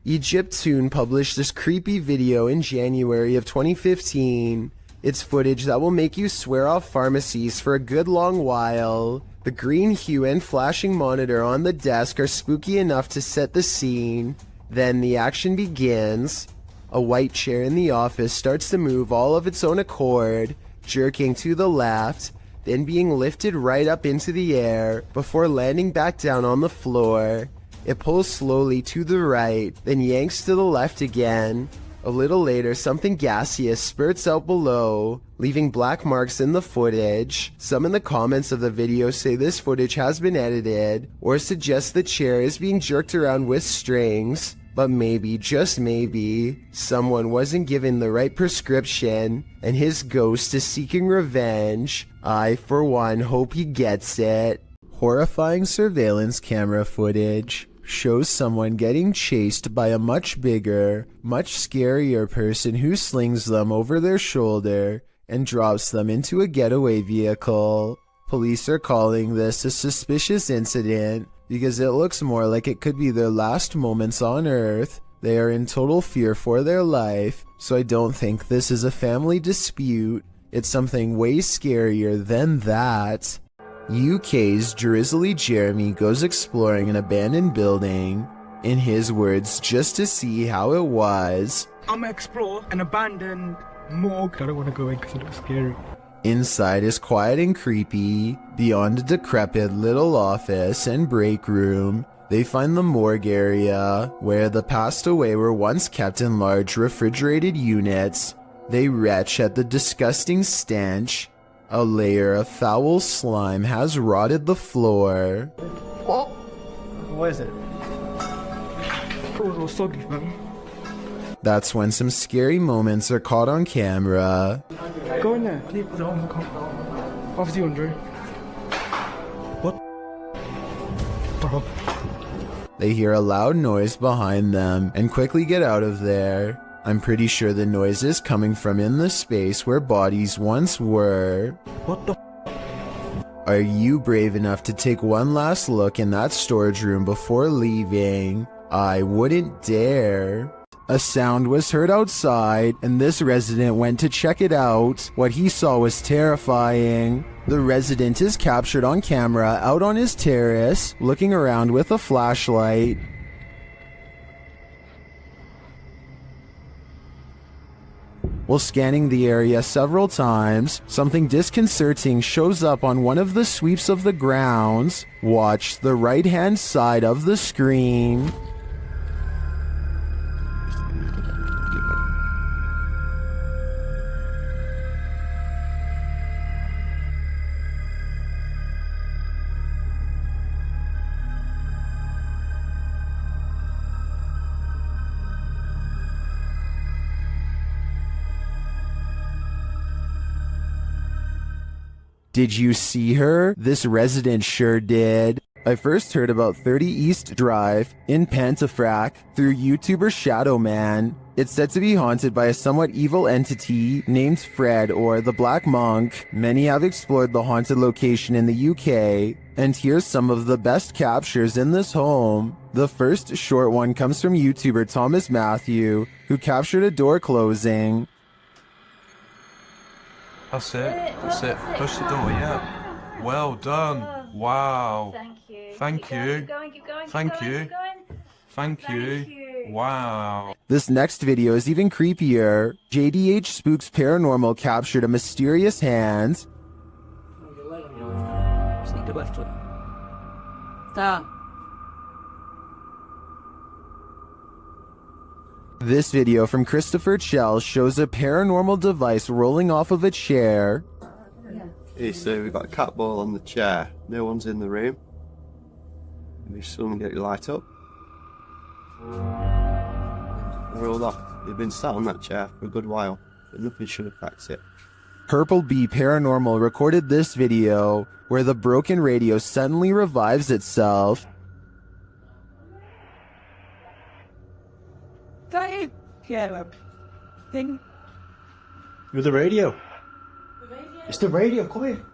Egyptoon published this creepy video in January of 2015. It's footage that will make you swear off pharmacies for a good long while. The green hue and flashing monitor on the desk are spooky enough to set the scene. Then the action begins. A white chair in the office starts to move all of its own accord, jerking to the left, then being lifted right up into the air before landing back down on the floor. It pulls slowly to the right, then yanks to the left again. A little later, something gaseous spurts out below, leaving black marks in the footage. Some in the comments of the video say this footage has been edited, or suggest the chair is being jerked around with strings. But maybe, just maybe, someone wasn't given the right prescription, and his ghost is seeking revenge. I, for one, hope he gets it. Horrifying surveillance camera footage shows someone getting chased by a much bigger, much scarier person who slings them over their shoulder and drops them into a getaway vehicle. Police are calling this a suspicious incident because it looks more like it could be their last moments on Earth. They are in total fear for their life, so I don't think this is a family dispute. It's something way scarier than that. UK's Drizzly Jeremy goes exploring an abandoned building, in his words, just to see how it was. I'm gonna explore an abandoned morgue. I don't want to go in because it looks scary. Inside is quiet and creepy. Beyond a decrepit little office and break room, they find the morgue area, where the passed away were once kept in large refrigerated units. They retch at the disgusting stench. A layer of foul slime has rotted the floor. What is it? It was all soggy, man. That's when some scary moments are caught on camera. Go in there. Off to you, Andrew. What? They hear a loud noise behind them and quickly get out of there. I'm pretty sure the noise is coming from in the space where bodies once were. What the? Are you brave enough to take one last look in that storage room before leaving? I wouldn't dare. A sound was heard outside, and this resident went to check it out. What he saw was terrifying. The resident is captured on camera out on his terrace, looking around with a flashlight. While scanning the area several times, something disconcerting shows up on one of the sweeps of the grounds. Watch the right-hand side of the screen. Did you see her? This resident sure did. I first heard about 30 East Drive in Pontefract through YouTuber Shadowman. It's said to be haunted by a somewhat evil entity named Fred or the Black Monk. Many have explored the haunted location in the UK, and here's some of the best captures in this home. The first short one comes from YouTuber Thomas Matthew, who captured a door closing. That's it. Push the door, yeah. Well done. Wow. Thank you. Thank you. Thank you. Wow. This next video is even creepier. JDH Spooks Paranormal captured a mysterious hand. Sneak the left foot. Stop. This video from Christopher Chell shows a paranormal device rolling off of a chair. Hey, so we've got a cat ball on the chair. No one's in the room. Maybe someone get your light up. Rolled off. They've been sat on that chair for a good while, but nothing should affect it. Purple Bee Paranormal recorded this video where the broken radio suddenly revives itself. Dave! Yeah, thing. You're the radio. It's the radio, come here.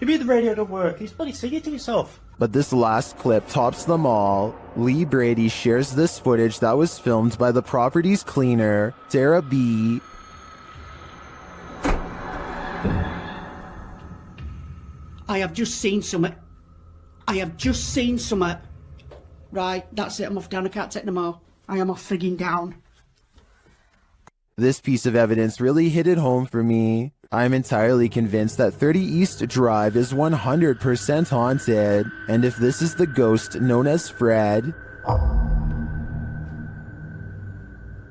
You mean the radio don't work? He's bloody singing to yourself. But this last clip tops them all. Lee Brady shares this footage that was filmed by the property's cleaner, Sarah B. I have just seen something. Right, that's it, I'm off down, I can't take no more. I am off frigging down. This piece of evidence really hit it home for me. I'm entirely convinced that 30 East Drive is 100% haunted, and if this is the ghost known as Fred,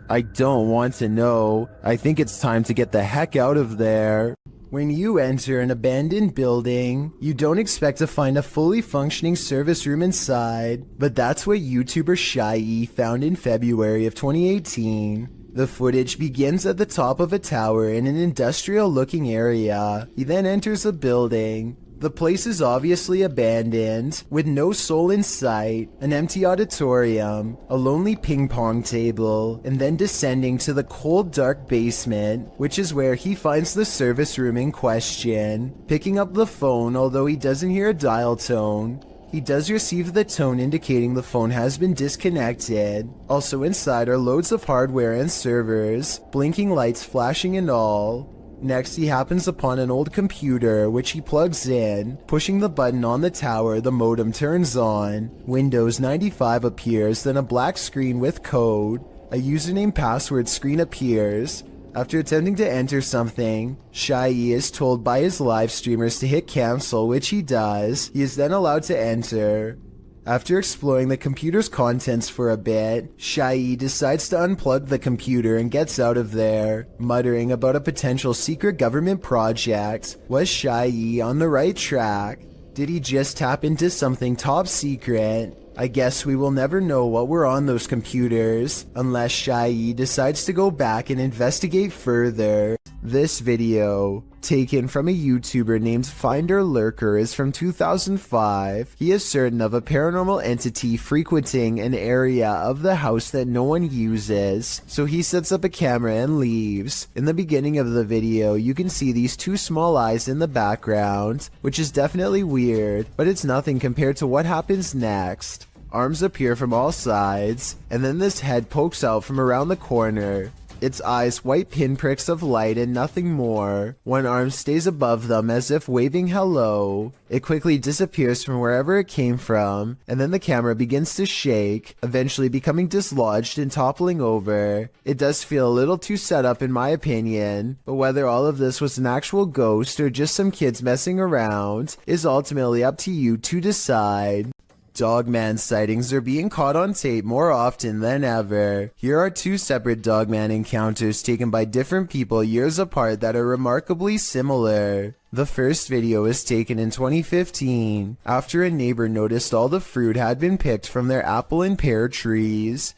I don't want to know. I think it's time to get the heck out of there. When you enter an abandoned building, you don't expect to find a fully functioning service room inside, but that's what YouTuber Shy found in February of 2018. The footage begins at the top of a tower in an industrial-looking area. He then enters a building. The place is obviously abandoned, with no soul in sight, an empty auditorium, a lonely ping pong table, and then descending to the cold, dark basement, which is where he finds the service room in question. Picking up the phone, although he doesn't hear a dial tone, he does receive the tone indicating the phone has been disconnected. Also inside are loads of hardware and servers, blinking lights flashing and all. Next, he happens upon an old computer, which he plugs in. Pushing the button on the tower, the modem turns on. Windows 95 appears, then a black screen with code. A username password screen appears. After attempting to enter something, Shy is told by his live streamers to hit cancel, which he does. He is then allowed to enter. After exploring the computer's contents for a bit, Shy decides to unplug the computer and gets out of there, muttering about a potential secret government project. Was Shy on the right track? Did he just tap into something top secret? I guess we will never know what were on those computers, unless Shy decides to go back and investigate further. This video, taken from a YouTuber named Finder Lurker, is from 2005. He is certain of a paranormal entity frequenting an area of the house that no one uses, so he sets up a camera and leaves. In the beginning of the video, you can see these two small eyes in the background, which is definitely weird, but it's nothing compared to what happens next. Arms appear from all sides, and then this head pokes out from around the corner. Its eyes white pinpricks of light and nothing more. One arm stays above them as if waving hello. It quickly disappears from wherever it came from, and then the camera begins to shake, eventually becoming dislodged and toppling over. It does feel a little too set up in my opinion, but whether all of this was an actual ghost or just some kids messing around is ultimately up to you to decide. Dogman sightings are being caught on tape more often than ever. Here are two separate Dogman encounters taken by different people years apart that are remarkably similar. The first video was taken in 2015, after a neighbor noticed all the fruit had been picked from their apple and pear trees.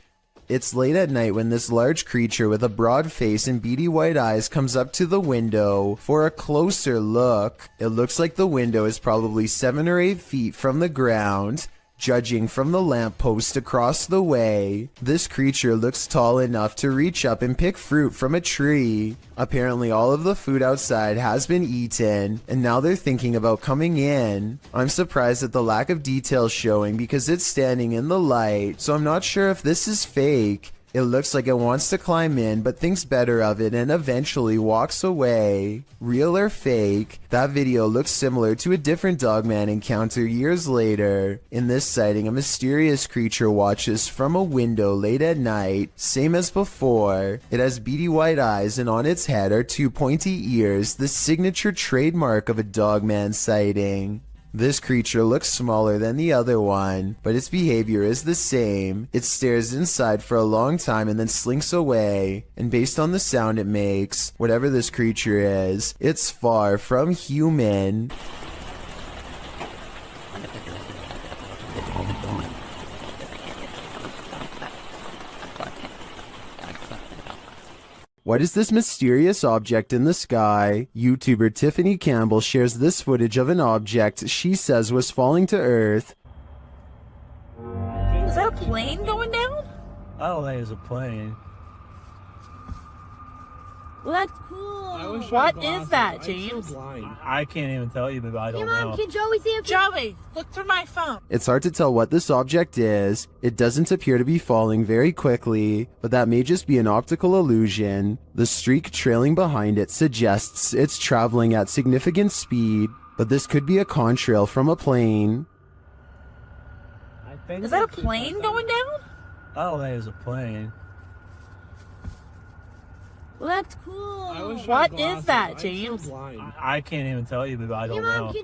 It's late at night when this large creature with a broad face and beady white eyes comes up to the window for a closer look. It looks like the window is probably 7 or 8 feet from the ground. Judging from the lamppost across the way, this creature looks tall enough to reach up and pick fruit from a tree. Apparently all of the food outside has been eaten, and now they're thinking about coming in. I'm surprised at the lack of detail showing because it's standing in the light, so I'm not sure if this is fake. It looks like it wants to climb in but thinks better of it and eventually walks away. Real or fake, that video looks similar to a different Dogman encounter years later. In this sighting, a mysterious creature watches from a window late at night, same as before. It has beady white eyes and on its head are 2 pointy ears, the signature trademark of a Dogman sighting. This creature looks smaller than the other one, but its behavior is the same. It stares inside for a long time and then slinks away, and based on the sound it makes, whatever this creature is, it's far from human. What is this mysterious object in the sky? YouTuber Tiffany Campbell shares this footage of an object she says was falling to Earth. Is that a plane going down? I don't think it's a plane. Well, that's cool. What is that, James? I can't even tell you, but I don't know. Can Joey see it? Joey, look through my phone. It's hard to tell what this object is. It doesn't appear to be falling very quickly, but that may just be an optical illusion. The streak trailing behind it suggests it's traveling at significant speed, but this could be a contrail from a plane. Is that a plane going down? I don't think it's a plane. Well, that's cool. What is that, James? I can't even tell you, but I don't know.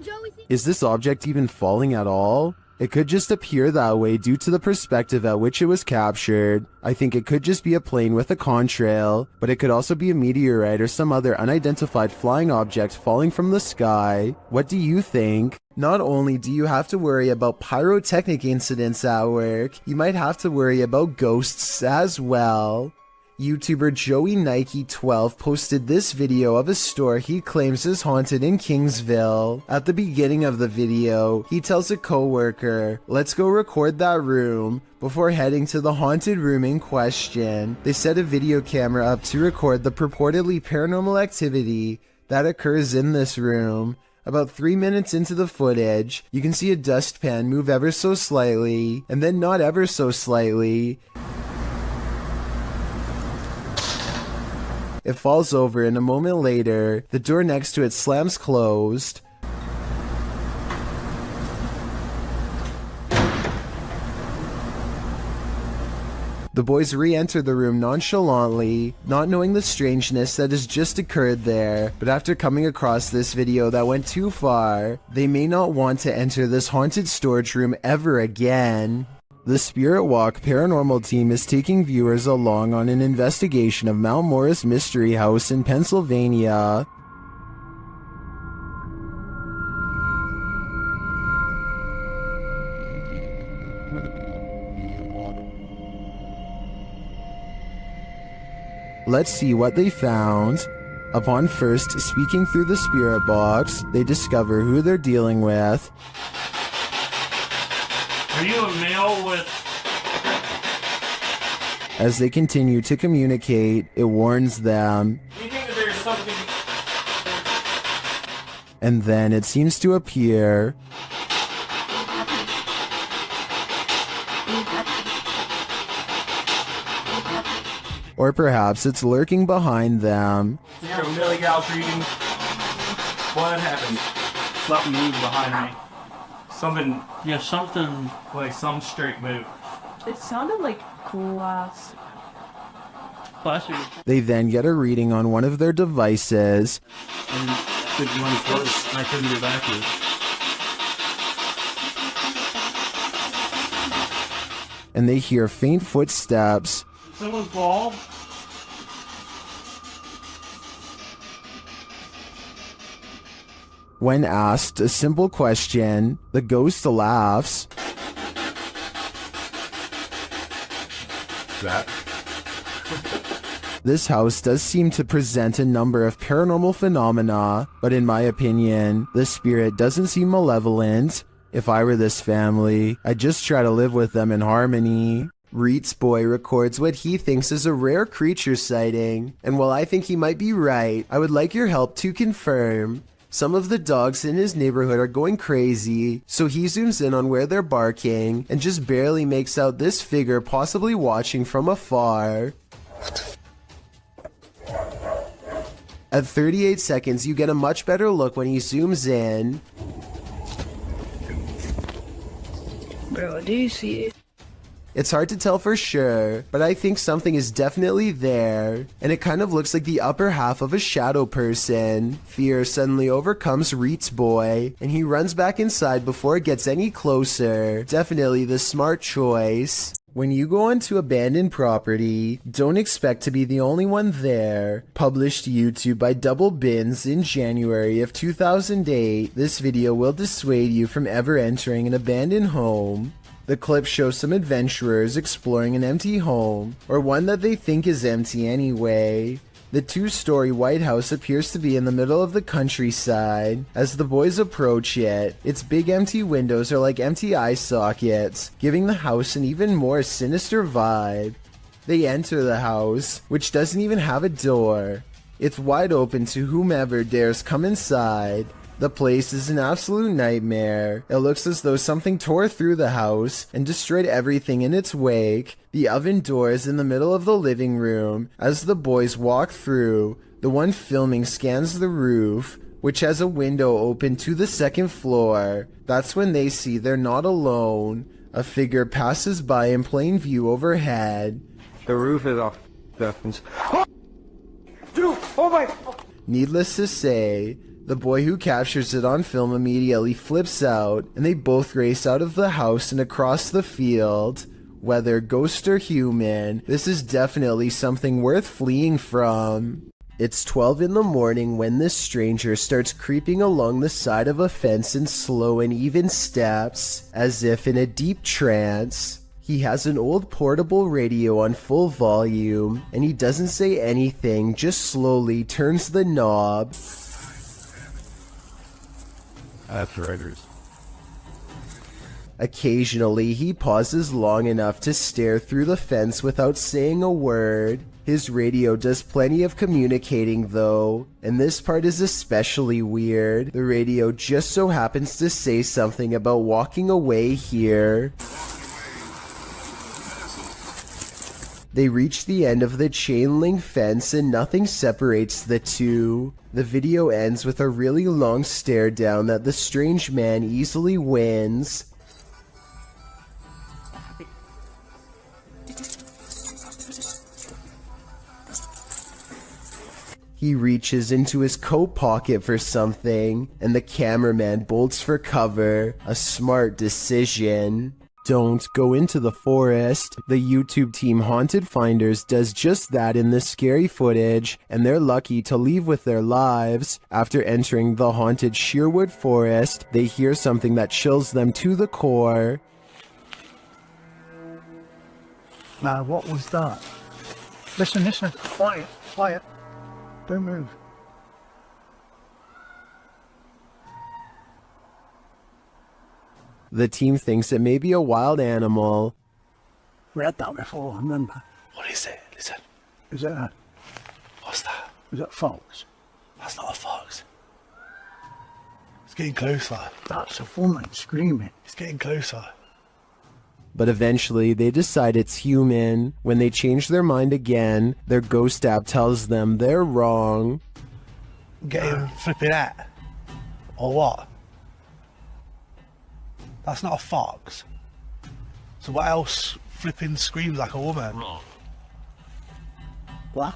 Is this object even falling at all? It could just appear that way due to the perspective at which it was captured. I think it could just be a plane with a contrail, but it could also be a meteorite or some other unidentified flying object falling from the sky. What do you think? Not only do you have to worry about pyrotechnic incidents at work, you might have to worry about ghosts as well. YouTuber Joey Nike 12 posted this video of a store he claims is haunted in Kingsville. At the beginning of the video, he tells a coworker, "Let's go record that room," before heading to the haunted room in question. They set a video camera up to record the purportedly paranormal activity that occurs in this room. About 3 minutes into the footage, you can see a dustpan move ever so slightly, and then not ever so slightly. It falls over and a moment later, the door next to it slams closed. The boys re-enter the room nonchalantly, not knowing the strangeness that has just occurred there, but after coming across this video that went too far, they may not want to enter this haunted storage room ever again. The Spirit Walk paranormal team is taking viewers along on an investigation of Mount Morris Mystery House in Pennsylvania. Let's see what they found. Upon first speaking through the spirit box, they discover who they're dealing with. Are you a male with... As they continue to communicate, it warns them. Do you think that there's something... And then it seems to appear. Or perhaps it's lurking behind them. You're a Millie Gal's reading. What happened? Something moved behind me. Something... Yeah, something... Like some straight move. It sounded like glass. They then get a reading on one of their devices. And I couldn't get back to it. And they hear faint footsteps. Someone's bald? When asked a simple question, the ghost laughs. That? This house does seem to present a number of paranormal phenomena, but in my opinion, the spirit doesn't seem malevolent. If I were this family, I'd just try to live with them in harmony. Reet's boy records what he thinks is a rare creature sighting, and while I think he might be right, I would like your help to confirm. Some of the dogs in his neighborhood are going crazy, so he zooms in on where they're barking and just barely makes out this figure possibly watching from afar. At 38 seconds, you get a much better look when he zooms in. Bro, do you see it? It's hard to tell for sure, but I think something is definitely there, and it kind of looks like the upper half of a shadow person. Fear suddenly overcomes Reet's boy, and he runs back inside before it gets any closer. Definitely the smart choice. When you go onto abandoned property, don't expect to be the only one there. Published to YouTube by Double Bins in January of 2008, this video will dissuade you from ever entering an abandoned home. The clip shows some adventurers exploring an empty home, or one that they think is empty anyway. The two-story White House appears to be in the middle of the countryside. As the boys approach it, its big empty windows are like empty eye sockets, giving the house an even more sinister vibe. They enter the house, which doesn't even have a door. It's wide open to whomever dares come inside. The place is an absolute nightmare. It looks as though something tore through the house and destroyed everything in its wake. The oven door is in the middle of the living room. As the boys walk through, the one filming scans the roof, which has a window open to the second floor. That's when they see they're not alone. A figure passes by in plain view overhead. The roof is off. Oh! Dude! Oh my! Needless to say, the boy who captures it on film immediately flips out, and they both race out of the house and across the field. Whether ghost or human, this is definitely something worth fleeing from. It's 12 in the morning when this stranger starts creeping along the side of a fence in slow and even steps, as if in a deep trance. He has an old portable radio on full volume, and he doesn't say anything, just slowly turns the knob. That's writers. Occasionally, he pauses long enough to stare through the fence without saying a word. His radio does plenty of communicating though, and this part is especially weird. The radio just so happens to say something about walking away here. They reach the end of the chain link fence and nothing separates the two. The video ends with a really long stare down that the strange man easily wins. He reaches into his coat pocket for something, and the cameraman bolts for cover. A smart decision. Don't go into the forest. The YouTube team Haunted Finders does just that in this scary footage, and they're lucky to leave with their lives. After entering the haunted Sherwood Forest, they hear something that chills them to the core. Now, what was that? Listen, quiet, quiet. Don't move. The team thinks it may be a wild animal. Read that before, remember? What is it? Listen. Is that? What's that? Is that fox? That's not a fox. It's getting closer. That's a woman screaming. It's getting closer. But eventually they decide it's human. When they change their mind again, their ghost app tells them they're wrong. Getting flipping out. Or what? That's not a fox. So what else flipping screams like a woman? What?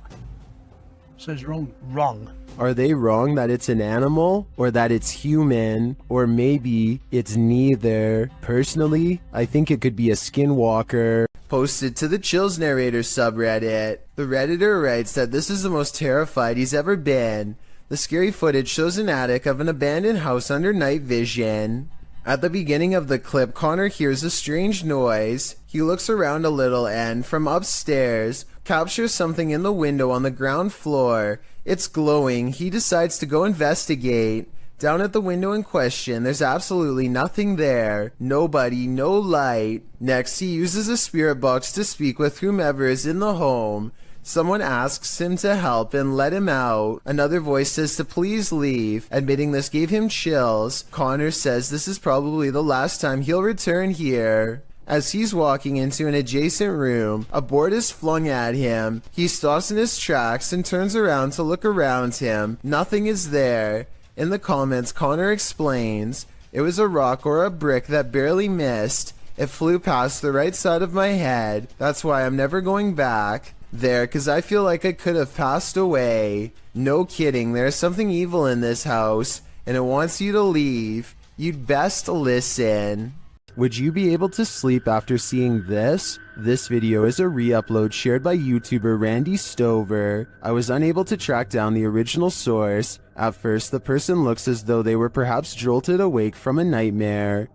Says wrong. Wrong. Are they wrong that it's an animal, or that it's human, or maybe it's neither? Personally, I think it could be a skinwalker. Posted to the Chills Narrator subreddit. The Redditor writes that this is the most terrified he's ever been. The scary footage shows an attic of an abandoned house under night vision. At the beginning of the clip, Connor hears a strange noise. He looks around a little and, from upstairs, captures something in the window on the ground floor. It's glowing. He decides to go investigate. Down at the window in question, there's absolutely nothing there. Nobody, no light. Next, he uses a spirit box to speak with whomever is in the home. Someone asks him to help and let him out. Another voice says to please leave. Admitting this gave him chills. Connor says this is probably the last time he'll return here. As he's walking into an adjacent room, a board is flung at him. He stops in his tracks and turns around to look around him. Nothing is there. In the comments, Connor explains, it was a rock or a brick that barely missed. It flew past the right side of my head. That's why I'm never going back there, cause I feel like I could have passed away. No kidding, there's something evil in this house, and it wants you to leave. You'd best listen. Would you be able to sleep after seeing this? This video is a re-upload shared by YouTuber Randy Stover. I was unable to track down the original source. At first, the person looks as though they were perhaps jolted awake from a nightmare.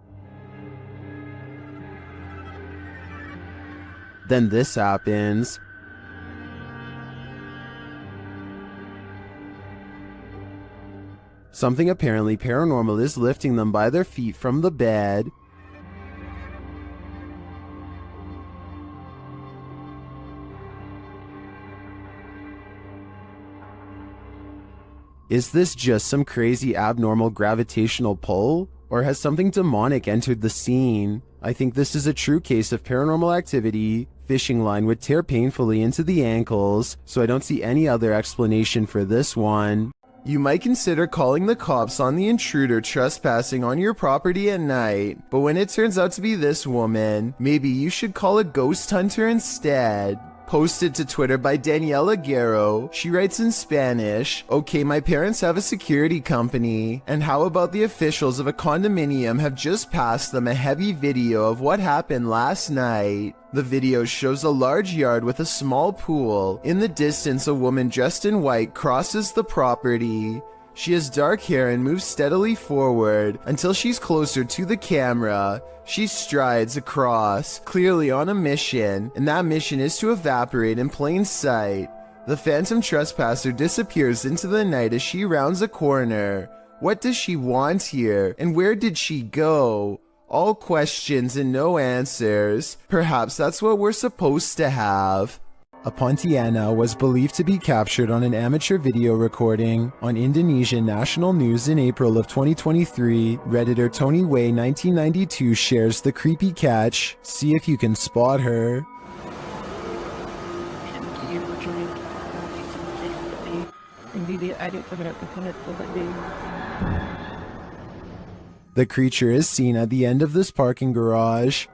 Then this happens. Something apparently paranormal is lifting them by their feet from the bed. Is this just some crazy abnormal gravitational pull? Or has something demonic entered the scene? I think this is a true case of paranormal activity. Fishing line would tear painfully into the ankles, so I don't see any other explanation for this one. You might consider calling the cops on the intruder trespassing on your property at night, but when it turns out to be this woman, maybe you should call a ghost hunter instead. Posted to Twitter by Daniela Guerrero, she writes in Spanish, okay, my parents have a security company, and how about the officials of a condominium have just passed them a heavy video of what happened last night. The video shows a large yard with a small pool. In the distance, a woman dressed in white crosses the property. She has dark hair and moves steadily forward until she's closer to the camera. She strides across, clearly on a mission, and that mission is to evaporate in plain sight. The phantom trespasser disappears into the night as she rounds a corner. What does she want here, and where did she go? All questions and no answers. Perhaps that's what we're supposed to have. A Pontiana was believed to be captured on an amateur video recording on Indonesian national news in April of 2023. Redditor Tony Way 1992 shares the creepy catch. See if you can spot her. The creature is seen at the end of this parking garage.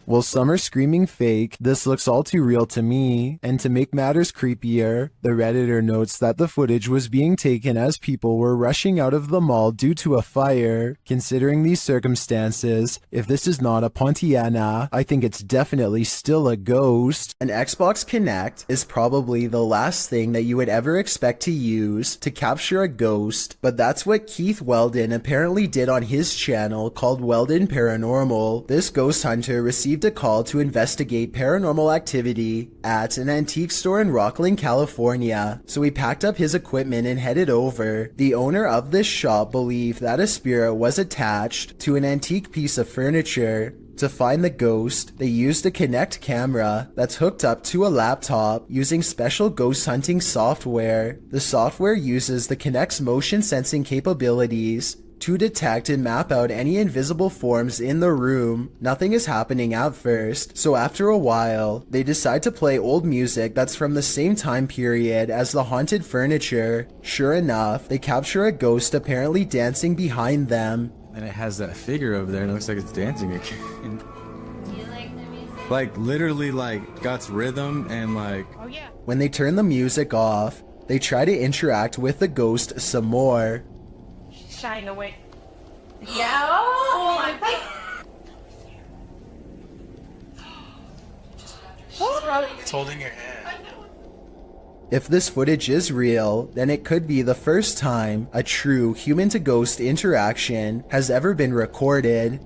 While some are screaming fake, this looks all too real to me. And to make matters creepier, the Redditor notes that the footage was being taken as people were rushing out of the mall due to a fire. Considering these circumstances, if this is not a Pontiana, I think it's definitely still a ghost. An Xbox Kinect is probably the last thing that you would ever expect to use to capture a ghost, but that's what Keith Weldon apparently did on his channel called Weldon Paranormal. This ghost hunter received a call to investigate paranormal activity at an antique store in Rocklin, California, so he packed up his equipment and headed over. The owner of this shop believed that a spirit was attached to an antique piece of furniture. To find the ghost, they used a Kinect camera that's hooked up to a laptop using special ghost hunting software. The software uses the Kinect's motion sensing capabilities to detect and map out any invisible forms in the room. Nothing is happening at first, so after a while, they decide to play old music that's from the same time period as the haunted furniture. Sure enough, they capture a ghost apparently dancing behind them. And it has that figure over there and it looks like it's dancing again. Do you like the music? Like literally like got rhythm and like... Oh yeah. When they turn the music off, they try to interact with the ghost some more. She's shying away. Yeah. Oh my god. It's holding your hand. If this footage is real, then it could be the first time a true human-to-ghost interaction has ever been recorded.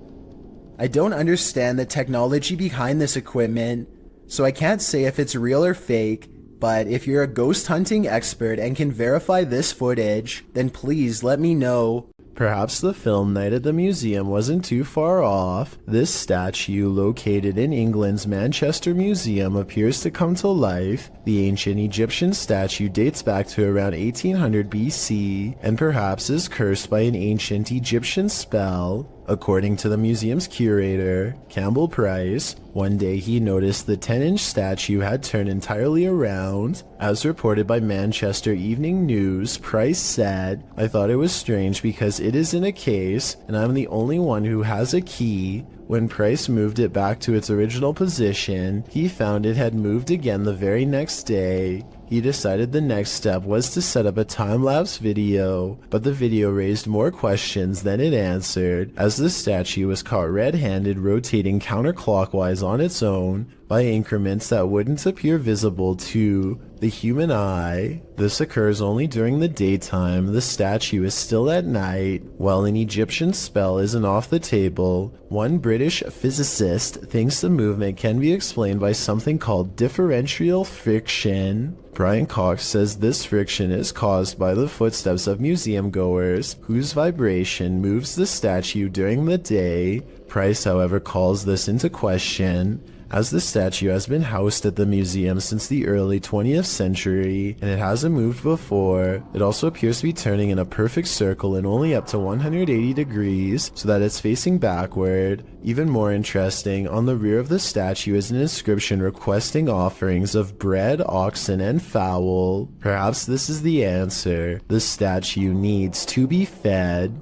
I don't understand the technology behind this equipment, so I can't say if it's real or fake, but if you're a ghost hunting expert and can verify this footage, then please let me know. Perhaps the film night at the museum wasn't too far off. This statue, located in England's Manchester Museum, appears to come to life. The ancient Egyptian statue dates back to around 1800 BC, and perhaps is cursed by an ancient Egyptian spell. According to the museum's curator, Campbell Price, one day he noticed the 10-inch statue had turned entirely around. As reported by Manchester Evening News, Price said, "I thought it was strange because it is in a case, and I'm the only one who has a key. When Price moved it back to its original position, he found it had moved again the very next day. He decided the next step was to set up a time-lapse video, but the video raised more questions than it answered, as the statue was caught red-handed rotating counterclockwise on its own by increments that wouldn't appear visible to the human eye. This occurs only during the daytime. The statue is still at night. While an Egyptian spell isn't off the table, one British physicist thinks the movement can be explained by something called differential friction. Brian Cox says this friction is caused by the footsteps of museum goers, whose vibration moves the statue during the day. Price, however, calls this into question, as the statue has been housed at the museum since the early 20th century, and it hasn't moved before. It also appears to be turning in a perfect circle and only up to 180 degrees, so that it's facing backward. Even more interesting, on the rear of the statue is an inscription requesting offerings of bread, oxen, and fowl. Perhaps this is the answer. The statue needs to be fed.